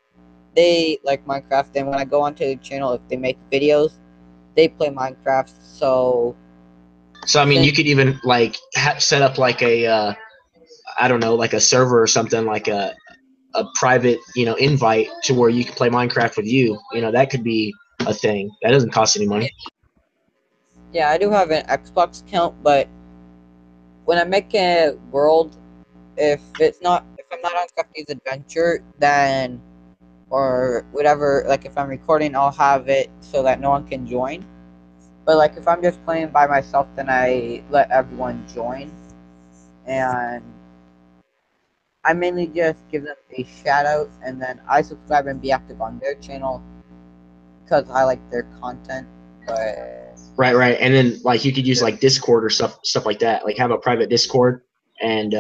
they like Minecraft. And when I go onto the channel, if they make videos, they play Minecraft. So I mean, you could even like set up like a I don't know, like a server or something, like a private, invite to where you can play Minecraft with you. That could be a thing. That doesn't cost any money. yeah, I do have an Xbox account, but when I make a world, if I'm not on Crafty's Adventure, then or whatever, like if I'm recording, I'll have it so that no one can join. But like if I'm just playing by myself, then I let everyone join, and I mainly just give them a shout out, and then I subscribe and be active on their channel because I like their content. But Right. And then like you could use like Discord or stuff like that. Like have a private Discord, and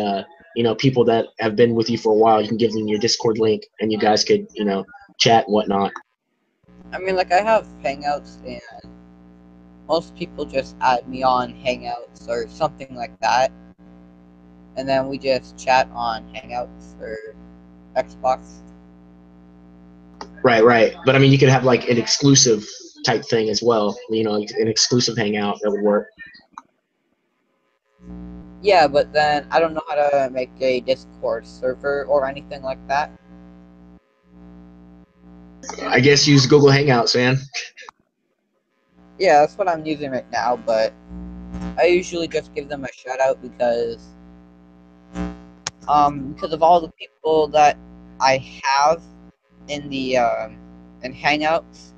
people that have been with you for a while, you can give them your Discord link, and you guys could chat and whatnot. I mean, like I have Hangouts, and most people just add me on Hangouts or something like that, and then we just chat on Hangouts or Xbox. Right. But I mean, you could have like an exclusive type thing as well. An exclusive hangout that would work. Yeah, but then I don't know how to make a Discord server or anything like that. I guess use Google Hangouts, man. Yeah, that's what I'm using right now, but I usually just give them a shout out because of all the people that I have in the in Hangouts.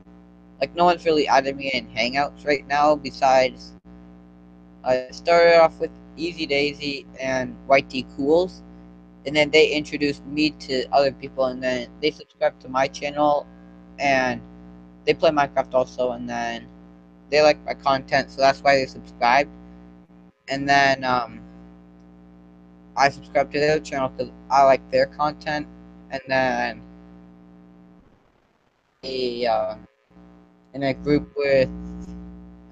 Like no one's really added me in Hangouts right now besides I started off with Easy Daisy and YT Cools, and then they introduced me to other people, and then they subscribed to my channel, and they play Minecraft also, and then they like my content, so that's why they subscribed. And then I subscribed to their channel because I like their content, and then in a group with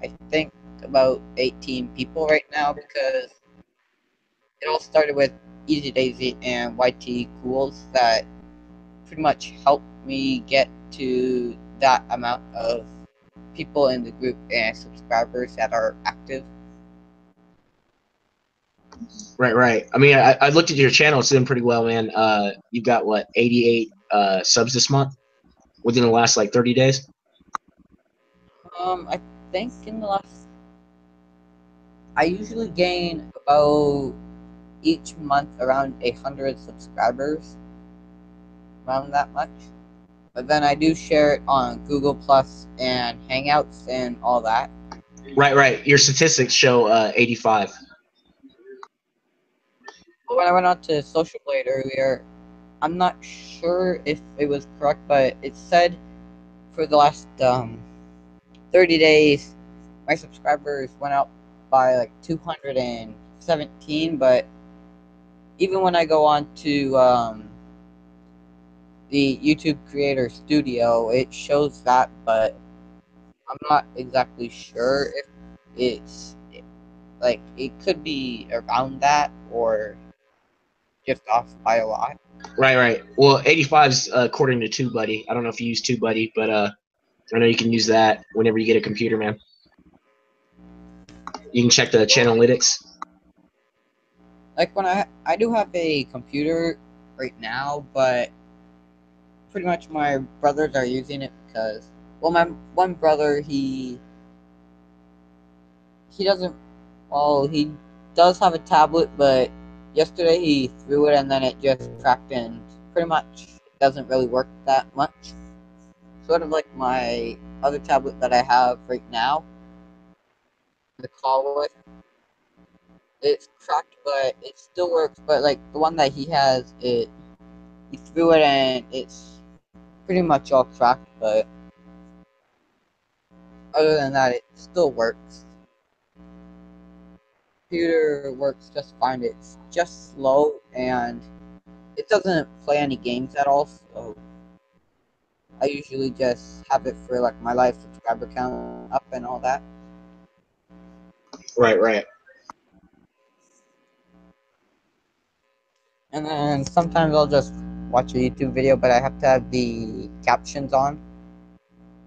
I think about 18 people right now because it all started with Easy Daisy and YT Cools that pretty much helped me get to that amount of people in the group and subscribers that are active. Right. I mean, I looked at your channel. It's doing pretty well, man. You've got, 88 subs this month within the last, 30 days? I think in the last... I usually gain about each month around 100 subscribers. Around that much. But then I do share it on Google Plus and Hangouts and all that. Right. Your statistics show 85. But when I went on to Social Blade earlier, I'm not sure if it was correct, but it said for the last 30 days, my subscribers went up by 217. But even when I go on to the YouTube Creator Studio, it shows that, but I'm not exactly sure if it's it could be around that or just off by a lot. Right. Well, 85 is according to TubeBuddy. I don't know if you use TubeBuddy, but I know you can use that whenever you get a computer, man. You can check the channelytics. When I do have a computer right now, but pretty much my brothers are using it because, well, my one brother, he doesn't, well, he does have a tablet, but yesterday he threw it and then it just cracked and pretty much doesn't really work that much. Sort of like my other tablet that I have right now, the call with. It's cracked, but it still works. But the one that he has, he threw it and it's pretty much all cracked. But other than that, it still works. Computer works just fine. It's just slow and it doesn't play any games at all. So I usually just have it for my live subscriber count up and all that. Right. And then sometimes I'll just watch a YouTube video, but I have to have the captions on.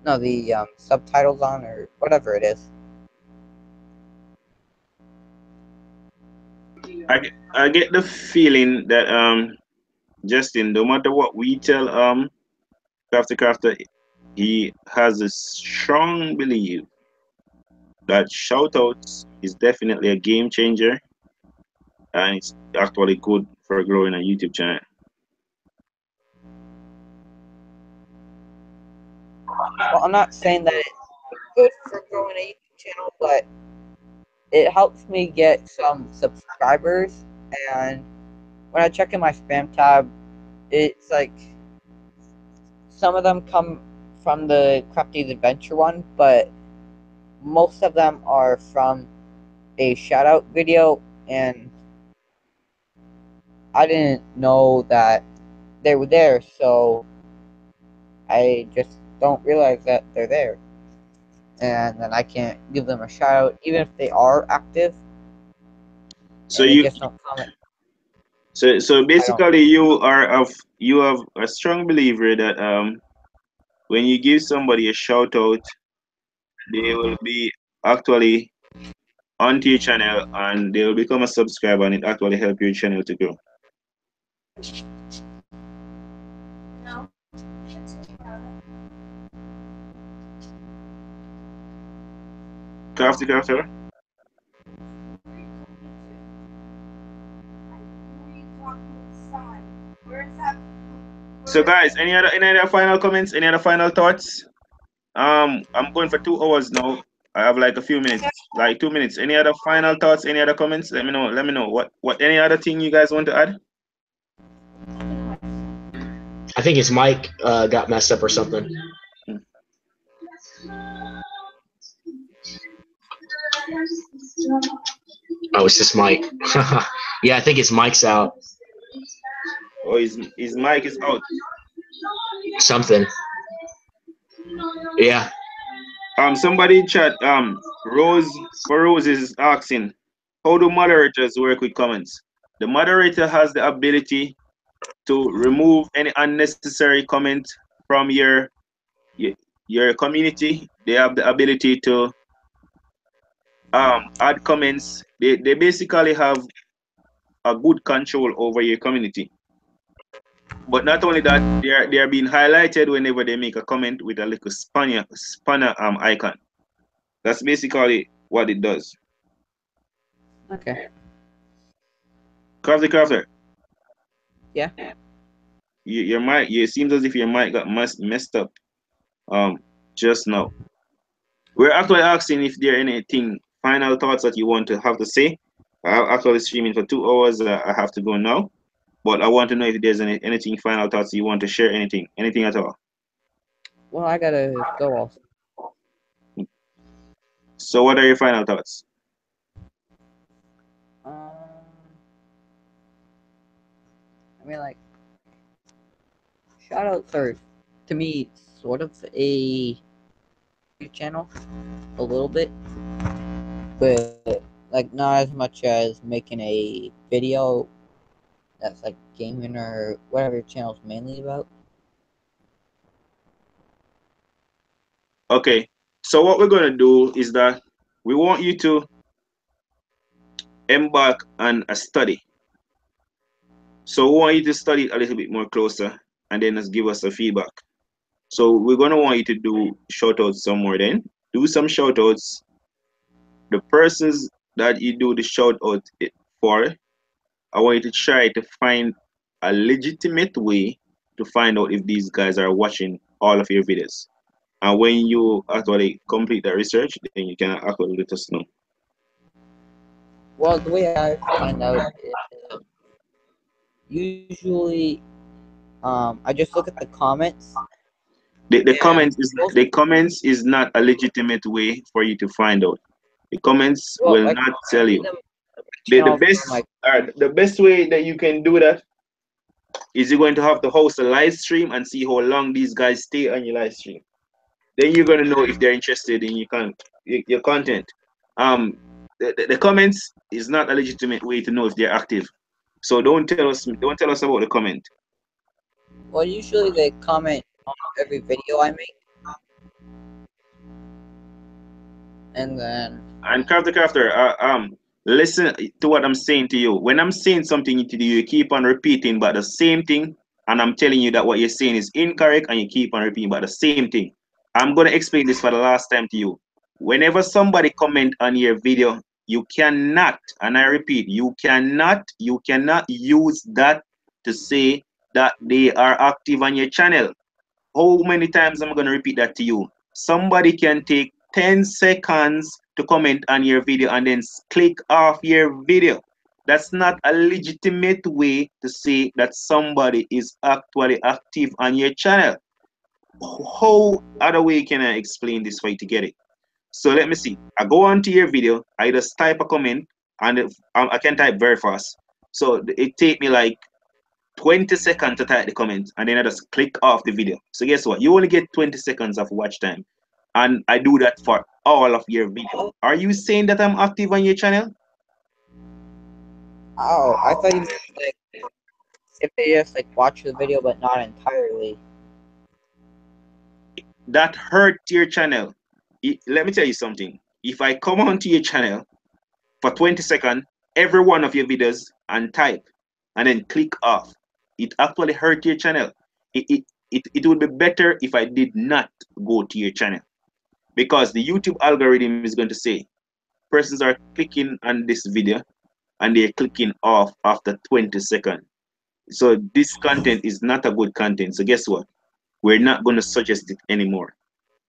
No, the subtitles on, or whatever it is. I get the feeling that Justin, no matter what we tell Crafter, he has a strong belief that shoutouts is definitely a game changer, and it's actually good for growing a YouTube channel. Well, I'm not saying that it's good for growing a YouTube channel, but it helps me get some subscribers. And when I check in my spam tab, it's like some of them come from the Crafty's Adventure one, but most of them are from a shoutout video, and I didn't know that they were there, so I just don't realize that they're there. And then I can't give them a shout out, even if they are active. So and they you just don't comment. so basically you have a strong believer that when you give somebody a shout out, they will be actually onto your channel and they will become a subscriber, and it actually help your channel to grow. No. Crafter. So guys, any other final comments? Any other final thoughts? I'm going for 2 hours now. I have like a few minutes, like 2 minutes. Any other final thoughts? Any other comments? Let me know. Let me know what any other thing you guys want to add. I think his mic got messed up or something. Oh, it's his mic. Yeah, I think his mic's out. Oh, his mic is out. Something. Yeah. Somebody in chat. Rose is asking, how do moderators work with comments? The moderator has the ability to remove any unnecessary comment from your community. They have the ability to add comments. They basically have a good control over your community. But not only that, they are being highlighted whenever they make a comment with a little spanner icon. That's basically what it does. Okay. Crafter. Yeah. Your mic. It seems as if your mic got messed up. Just now. We're actually asking if there are anything final thoughts that you want to have to say. I'm actually streaming for 2 hours. I have to go now, but I want to know if there's anything final thoughts you want to share. Anything at all. Well, I gotta go also. So, what are your final thoughts? I mean, like, shoutouts are, to me, sort of a channel, a little bit, but like not as much as making a video that's like gaming or whatever your channel's mainly about. Okay, so what we're going to do is that we want you to embark on a study. So we want you to study it a little bit more closer and then just give us a feedback. So we're going to want you to do shoutouts somewhere then. Do some shoutouts. The persons that you do the shoutout for, I want you to try to find a legitimate way to find out if these guys are watching all of your videos. And when you actually complete the research, then you can actually let us know. Well, the way I find out is usually I just look at the comments. The comments is not a legitimate way for you to find out. The comments will not tell you. The best way that you can do that is you're going to have to host a live stream and see how long these guys stay on your live stream. Then you're going to know if they're interested in your content. The comments is not a legitimate way to know if they're active. So don't tell us about the comment. Well, usually they comment on every video I make. And then... And crafter, listen to what I'm saying to you. When I'm saying something to you, you keep on repeating but the same thing, and I'm telling you that what you're saying is incorrect, and you keep on repeating about the same thing. I'm gonna explain this for the last time to you. Whenever somebody comment on your video, you cannot, and I repeat, you cannot use that to say that they are active on your channel. How many times am I gonna repeat that to you? Somebody can take 10 seconds to comment on your video and then click off your video. That's not a legitimate way to say that somebody is actually active on your channel. How other way can I explain this for you to get it? So let me see. I go on to your video, I just type a comment, and I can type very fast. So it take me like 20 seconds to type the comment, and then I just click off the video. So guess what? You only get 20 seconds of watch time. And I do that for all of your videos. Are you saying that I'm active on your channel? Oh, I thought you meant like if they just like watch the video but not entirely. That hurt your channel. Let me tell you something. If I come onto your channel for 20 seconds, every one of your videos, and type, and then click off, it actually hurt your channel. It would be better if I did not go to your channel, because the YouTube algorithm is going to say persons are clicking on this video and they're clicking off after 20 seconds. So this content is not a good content. So guess what? We're not going to suggest it anymore.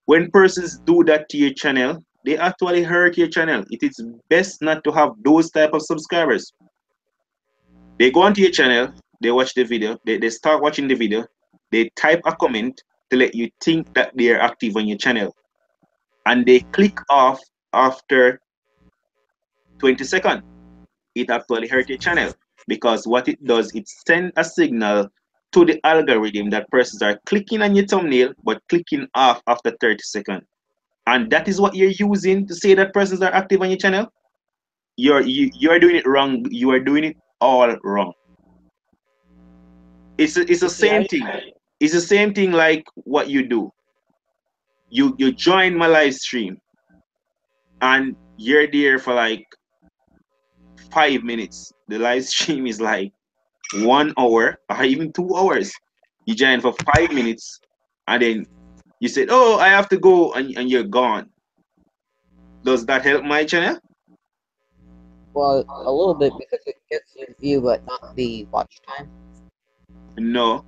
When persons do that to your channel, they actually hurt your channel. It is best not to have those type of subscribers. They go onto your channel, they watch the video, they start watching the video, they type a comment to let you think that they are active on your channel, and they click off after 20 seconds. It actually hurt your channel, because what it does, it sends a signal to the algorithm that persons are clicking on your thumbnail but clicking off after 30 seconds. And that is what you're using to say that persons are active on your channel. You're doing it wrong. You are doing it all wrong. It's the same thing. It's the same thing like what you do. You join my live stream and you're there for like 5 minutes. The live stream is like 1 hour or even 2 hours. You join for 5 minutes and then you said, oh, I have to go, and you're gone. Does that help my channel? Well, a little bit, because it gets the view but not the watch time. No.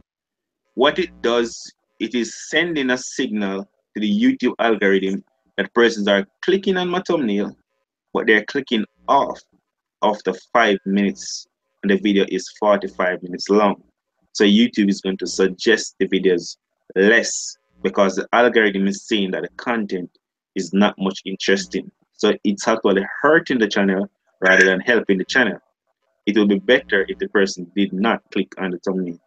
What it does, it is sending a signal to the YouTube algorithm that persons are clicking on my thumbnail, but they're clicking off after 5 minutes, and the video is 45 minutes long. So YouTube is going to suggest the videos less, because the algorithm is saying that the content is not much interesting. So it's actually hurting the channel rather than helping the channel. It would be better if the person did not click on the thumbnail.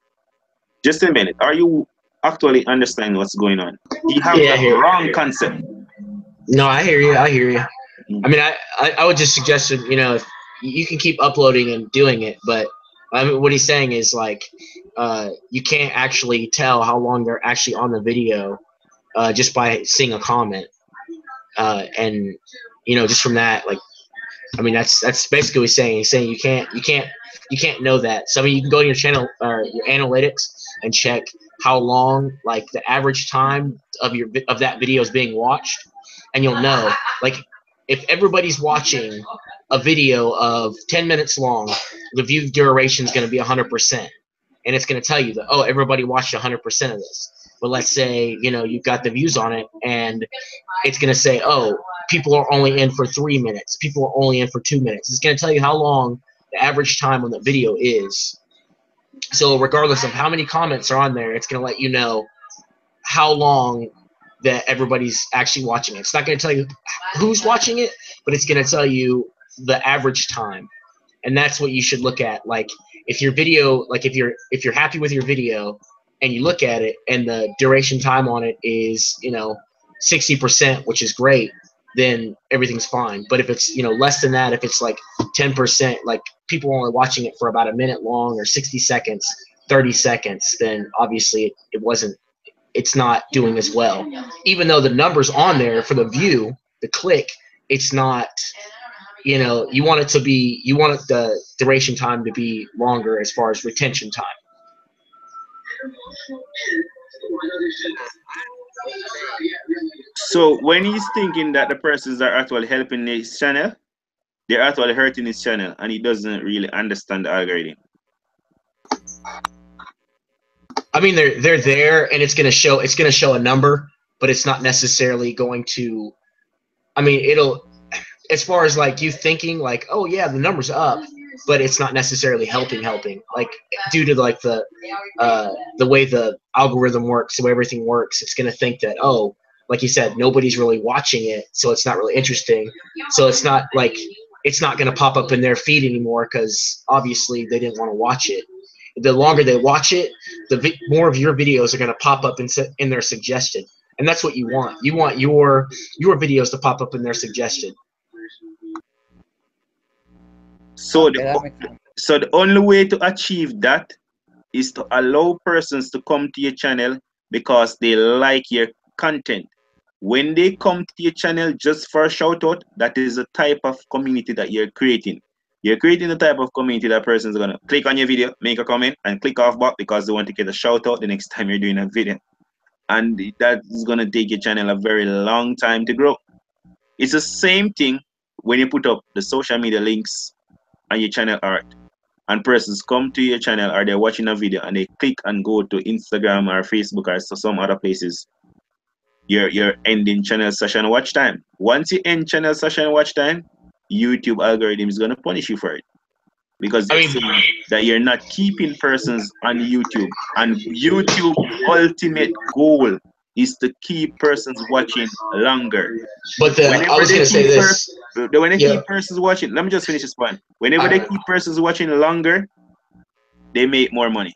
Just a minute. Are you actually understanding what's going on? You have the wrong concept. No, I hear you. I hear you. I mean, I would just suggest, you know, if you can keep uploading and doing it, but I mean, what he's saying is like, you can't actually tell how long they're actually on the video just by seeing a comment, and you know, just from that, like, I mean, that's basically what he's saying. He's saying you can't know that. So I mean, you can go to your channel or your analytics and check how long, like the average time of that video is being watched, and you'll know. Like, if everybody's watching a video of 10 minutes long, the view duration is going to be 100%, and it's going to tell you that, oh, everybody watched 100% of this. But let's say, you know, you've got the views on it, and it's going to say, oh, people are only in for 3 minutes. People are only in for 2 minutes. It's going to tell you how long the average time on the video is. So regardless of how many comments are on there, it's going to let you know how long that everybody's actually watching it. It's not going to tell you who's watching it, but it's going to tell you the average time. And that's what you should look at. Like, if your video, like if you're happy with your video and you look at it and the duration time on it is, you know, 60%, which is great, then everything's fine. But if it's, you know, less than that, if it's like 10%, like people only watching it for about a minute long or 60 seconds, 30 seconds, then obviously it's not doing as well. Even though the numbers on there for the view, the click, it's not, you know, you want the duration time to be longer as far as retention time. So when he's thinking that the persons are actually helping his channel, they're actually hurting his channel, and he doesn't really understand the algorithm. I mean, they're there, and it's gonna show a number, but it's not necessarily going to. I mean, it'll, as far as like you thinking like, oh yeah, the number's up, but it's not necessarily helping. Like due to like the way the algorithm works, the way everything works, it's gonna think that, oh, like you said, nobody's really watching it, so it's not really interesting. So it's not gonna pop up in their feed anymore because obviously they didn't want to watch it. The longer they watch it, the more of your videos are going to pop up in their suggested, and that's what you want. You want your videos to pop up in their suggested. So Okay, that makes sense. so the only way to achieve that is to allow persons to come to your channel because they like your content. When they come to your channel just for a shout out, that is the type of community that you're creating. You're creating the type of community that persons are gonna click on your video, make a comment, and click off back because they want to get a shout out the next time you're doing a video. And that is gonna take your channel a very long time to grow. It's the same thing when you put up the social media links on your channel art, and persons come to your channel or they're watching a video and they click and go to Instagram or Facebook or some other places. You're ending channel session watch time. Once you end channel session watch time, YouTube algorithm is gonna punish you for it because they're saying that you're not keeping persons on YouTube, and YouTube ultimate goal is to keep persons watching longer. But I was gonna say this. When they keep persons watching, let me just finish this point. Whenever they keep persons watching longer, they make more money,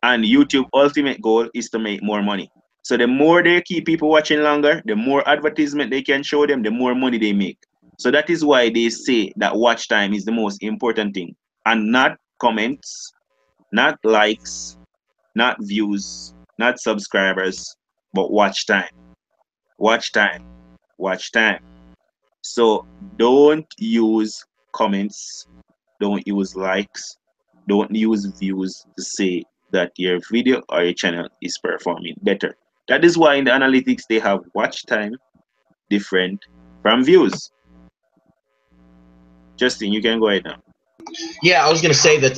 and YouTube ultimate goal is to make more money. So the more they keep people watching longer, the more advertisement they can show them, the more money they make. So that is why they say that watch time is the most important thing, and not comments, not likes, not views, not subscribers, but watch time. Watch time. Watch time. So don't use comments, don't use likes, don't use views to say that your video or your channel is performing better. That is why in the analytics they have watch time different from views. Justin, you can go ahead now. Yeah, I was gonna say that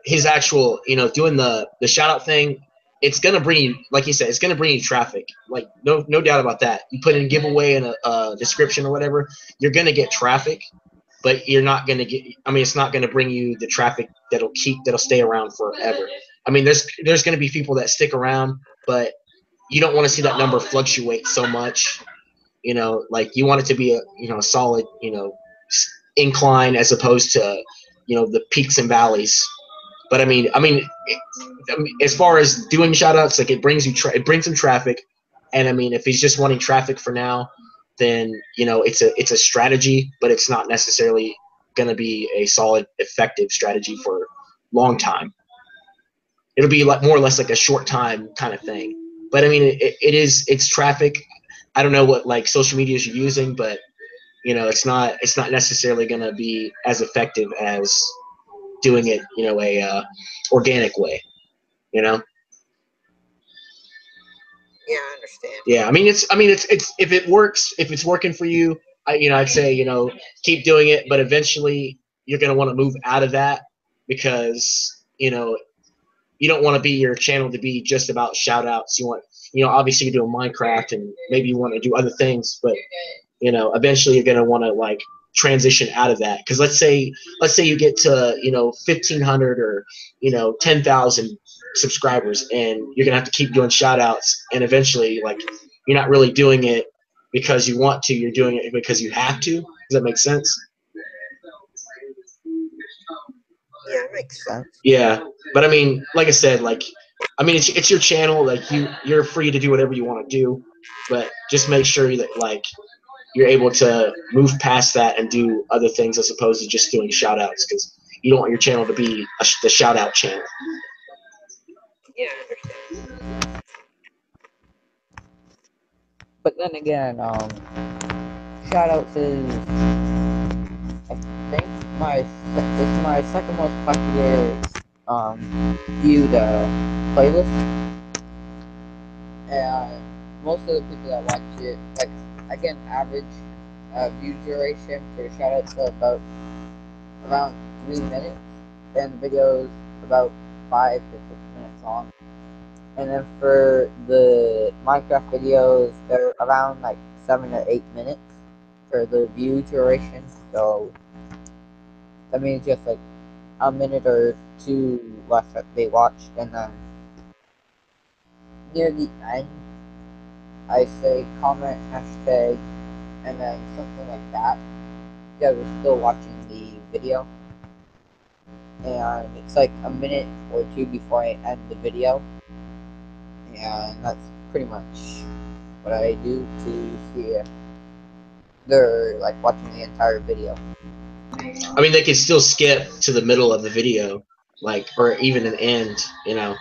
his actual, doing the shout out thing, it's gonna bring you, like you said, it's gonna bring you traffic. Like no doubt about that. You put in giveaway in a description or whatever, you're gonna get traffic, but you're not gonna get. I mean, it's not gonna bring you the traffic that'll stay around forever. I mean, there's gonna be people that stick around, but you don't want to see that number fluctuate so much. Like you want it to be a solid incline as opposed to the peaks and valleys. But I mean, as far as doing shout outs, like it brings him traffic, and I mean, if he's just wanting traffic for now, then it's a strategy, but it's not necessarily going to be a solid, effective strategy for long time. It'll be like more or less like a short time kind of thing. But I mean, it's traffic. I don't know what like social medias you're using, but it's not necessarily going to be as effective as doing it, a organic way, Yeah, I understand. Yeah, I mean, it's if it works, if it's working for you, I'd say keep doing it, but eventually you're going to want to move out of that because you don't want to be your channel to be just about shout outs. You want, obviously you're doing Minecraft and maybe you want to do other things, but eventually you're going to want to like transition out of that. Cause let's say you get to, 1,500 or, 10,000 subscribers and you're going to have to keep doing shout outs. And eventually like, you're not really doing it because you want to, you're doing it because you have to. Does that make sense? Yeah, it makes sense. Yeah. But I mean, like I said, it's your channel. Like you're free to do whatever you want to do, but just make sure that like, you're able to move past that and do other things as opposed to just doing shout outs, because you don't want your channel to be the shout out channel. Yeah, I understand. But then again, shoutouts is, I think, it's my second most popular viewed playlist, and most of the people that watch it, like, I get an average view duration for shoutouts of about around 3 minutes, and the videos about 5 to 6 minutes long. And then for the Minecraft videos, they're around like 7 or 8 minutes for the view duration. So that means just like a minute or two less that they watched, and then near the end, I say comment hashtag and then something like that. You guys are still watching the video, and it's like a minute or two before I end the video. And that's pretty much what I do to see if they're like watching the entire video. I mean, they could still skip to the middle of the video, like, or even an end, you know.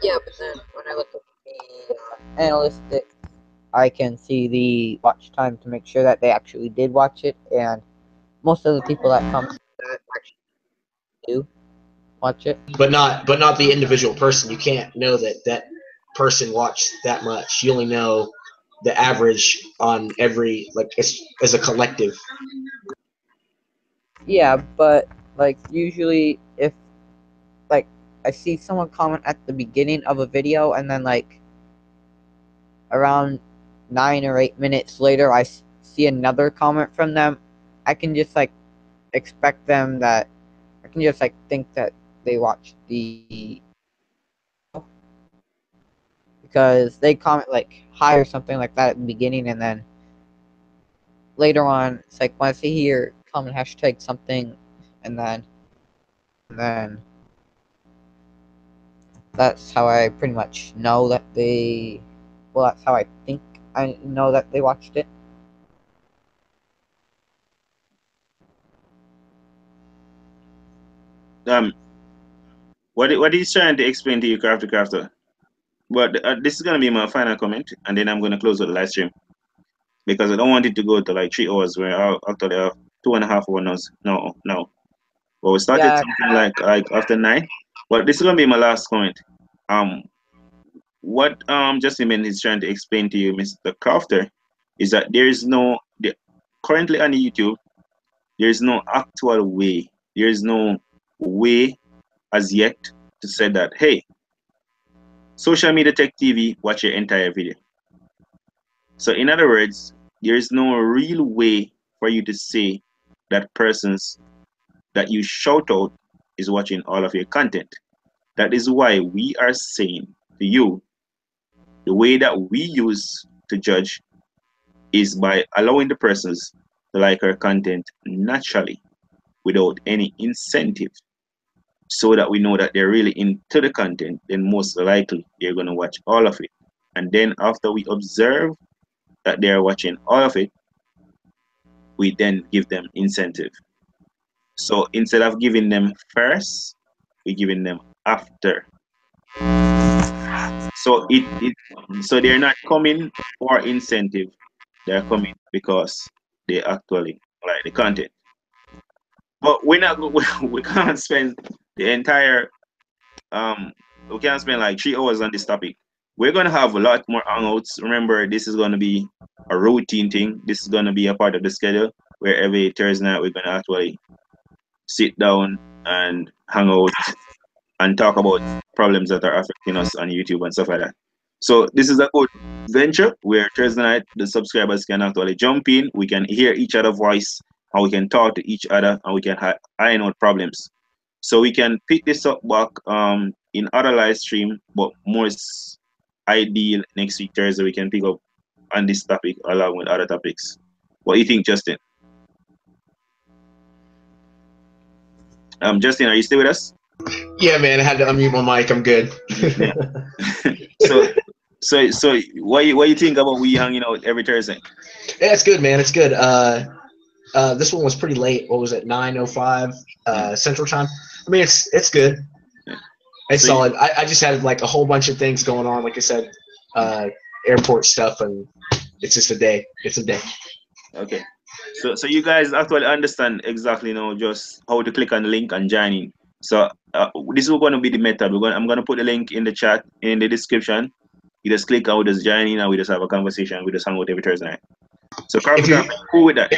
Yeah, but then when I look at the analytics, I can see the watch time to make sure that they actually did watch it, and most of the people that comment that actually do watch it. But not the individual person. You can't know that person watched that much. You only know the average on every, like, as a collective. Yeah, but like usually if like I see someone comment at the beginning of a video, and then like around 9 or 8 minutes later I see another comment from them, I can just like expect them that I can just like think that they watched the, because they comment like hi or something like that at the beginning, and then later on it's like when I see here comment hashtag something, and then that's how I pretty much know that they, well, that's how I think I know that they watched it. What he's trying to explain to you, Crafter. But this is gonna be my final comment, and then I'm gonna close with the live stream because I don't want it to go to like 3 hours. Where I actually have 2.5 hours now. But we started something like after 9. But this is gonna be my last comment. What Justin is trying to explain to you, Mr. Crafter, is that currently on YouTube, there is no actual way. There is no way as yet to say that, hey, Social Media Tech TV, watch your entire video. So in other words, there is no real way for you to say that persons that you shout out is watching all of your content. That is why we are saying to you, the way that we use to judge is by allowing the persons to like our content naturally without any incentive, so that we know that they're really into the content. Then most likely they're going to watch all of it. And then after we observe that they're watching all of it, we then give them incentive. So instead of giving them first, we're giving them after. So so they're not coming for incentive, they're coming because they actually like the content. But we can't spend the entire we can't spend like 3 hours on this topic. We're gonna have a lot more hangouts. Remember, this is gonna be a routine thing. This is gonna be a part of the schedule where every Thursday night we're gonna actually sit down and hang out and talk about problems that are affecting us on YouTube and stuff like that. So this is a good venture where Thursday night the subscribers can actually jump in. We can hear each other's voice, and we can talk to each other, and we can iron out problems. So we can pick this up back in other live stream, but more ideal next week Thursday we can pick up on this topic along with other topics. What do you think, Justin? Justin, are you still with us? Yeah, man, I had to unmute my mic. I'm good. Yeah. So what you think about we hanging out every Thursday? Yeah, it's good, man. It's good. This one was pretty late. What was it? 9:05 Central Time. I mean, it's good. It's So solid. I just had like a whole bunch of things going on. Like I said, airport stuff, and it's just a day. It's a day. Okay. So you guys actually understand exactly just how to click on the link and join in. So this is going to be the method. I'm going to put the link in the chat in the description. You just click and we just join in and we just have a conversation. We just hang out every Thursday night. So cool with that.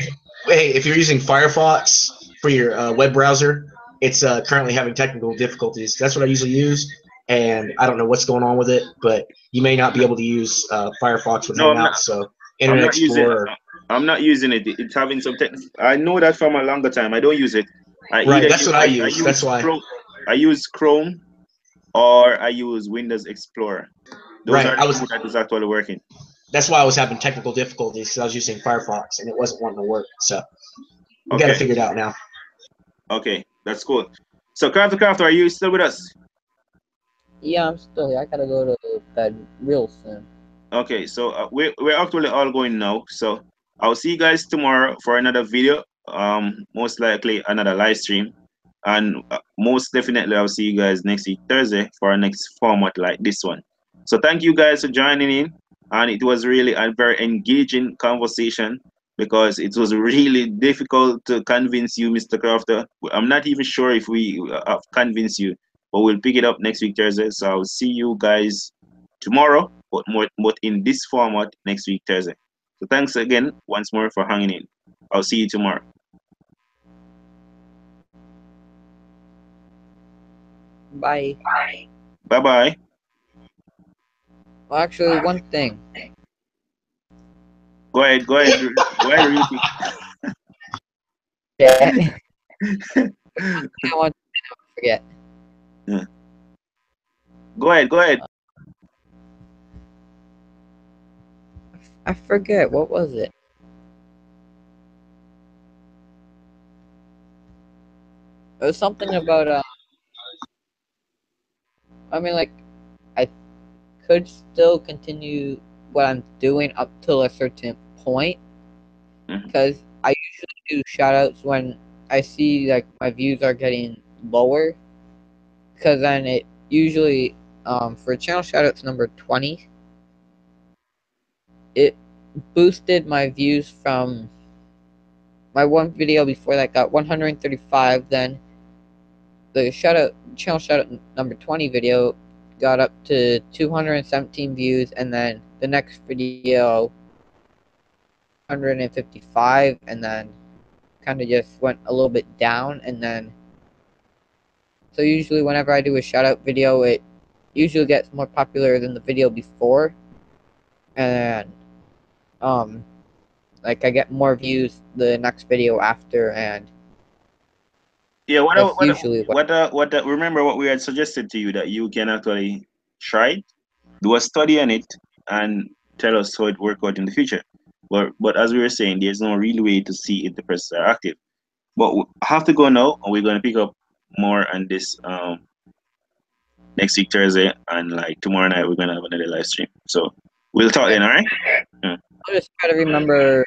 If you're using Firefox for your web browser, it's currently having technical difficulties. That's what I usually use, and I don't know what's going on with it, but you may not be able to use Firefox with Hangouts. So Internet Explorer. I'm not using it. It's having some technical. I know that from a longer time. I don't use it. Right, that's what I use. That's why. I use Chrome or I use Windows Explorer. Those are the two that is actually working. That's why I was having technical difficulties because I was using Firefox and it wasn't wanting to work. So we got to figure it out now. Okay, that's cool. So Crafter, are you still with us? Yeah, I'm still here. I gotta go to bed real soon. Okay, so we're actually all going now. So I'll see you guys tomorrow for another video. Most likely another live stream, and most definitely I'll see you guys next week Thursday for our next format like this one. So thank you guys for joining in, and it was really a very engaging conversation because it was really difficult to convince you, Mr. Crafter. I'm not even sure if we have convinced you, but we'll pick it up next week Thursday. So I'll see you guys tomorrow, but in this format next week Thursday. So thanks again once more for hanging in. I'll see you tomorrow. Bye. Bye-bye. Well, actually, one thing. Go ahead, Ruthie. Yeah. I want to forget. Yeah. Go ahead. I forget. What was it? It was something about I mean, like, I could still continue what I'm doing up till a certain point, because I usually do shoutouts when I see like my views are getting lower, because then it usually for channel shoutouts number 20, it boosted my views from my one video before that got 135, then the channel shoutout number 20 video got up to 217 views, and then the next video 155, and then kind of just went a little bit down. And then so usually whenever I do a shout out video, it usually gets more popular than the video before, and like I get more views the next video after. And yeah, what remember what we had suggested to you, that you can actually try it, do a study on it, and tell us how it work out in the future. But as we were saying, there's no real way to see if the persons are active. But we have to go now, and we're gonna pick up more on this next week Thursday, and like tomorrow night we're gonna have another live stream. So we'll talk then, all right? I'll just try to remember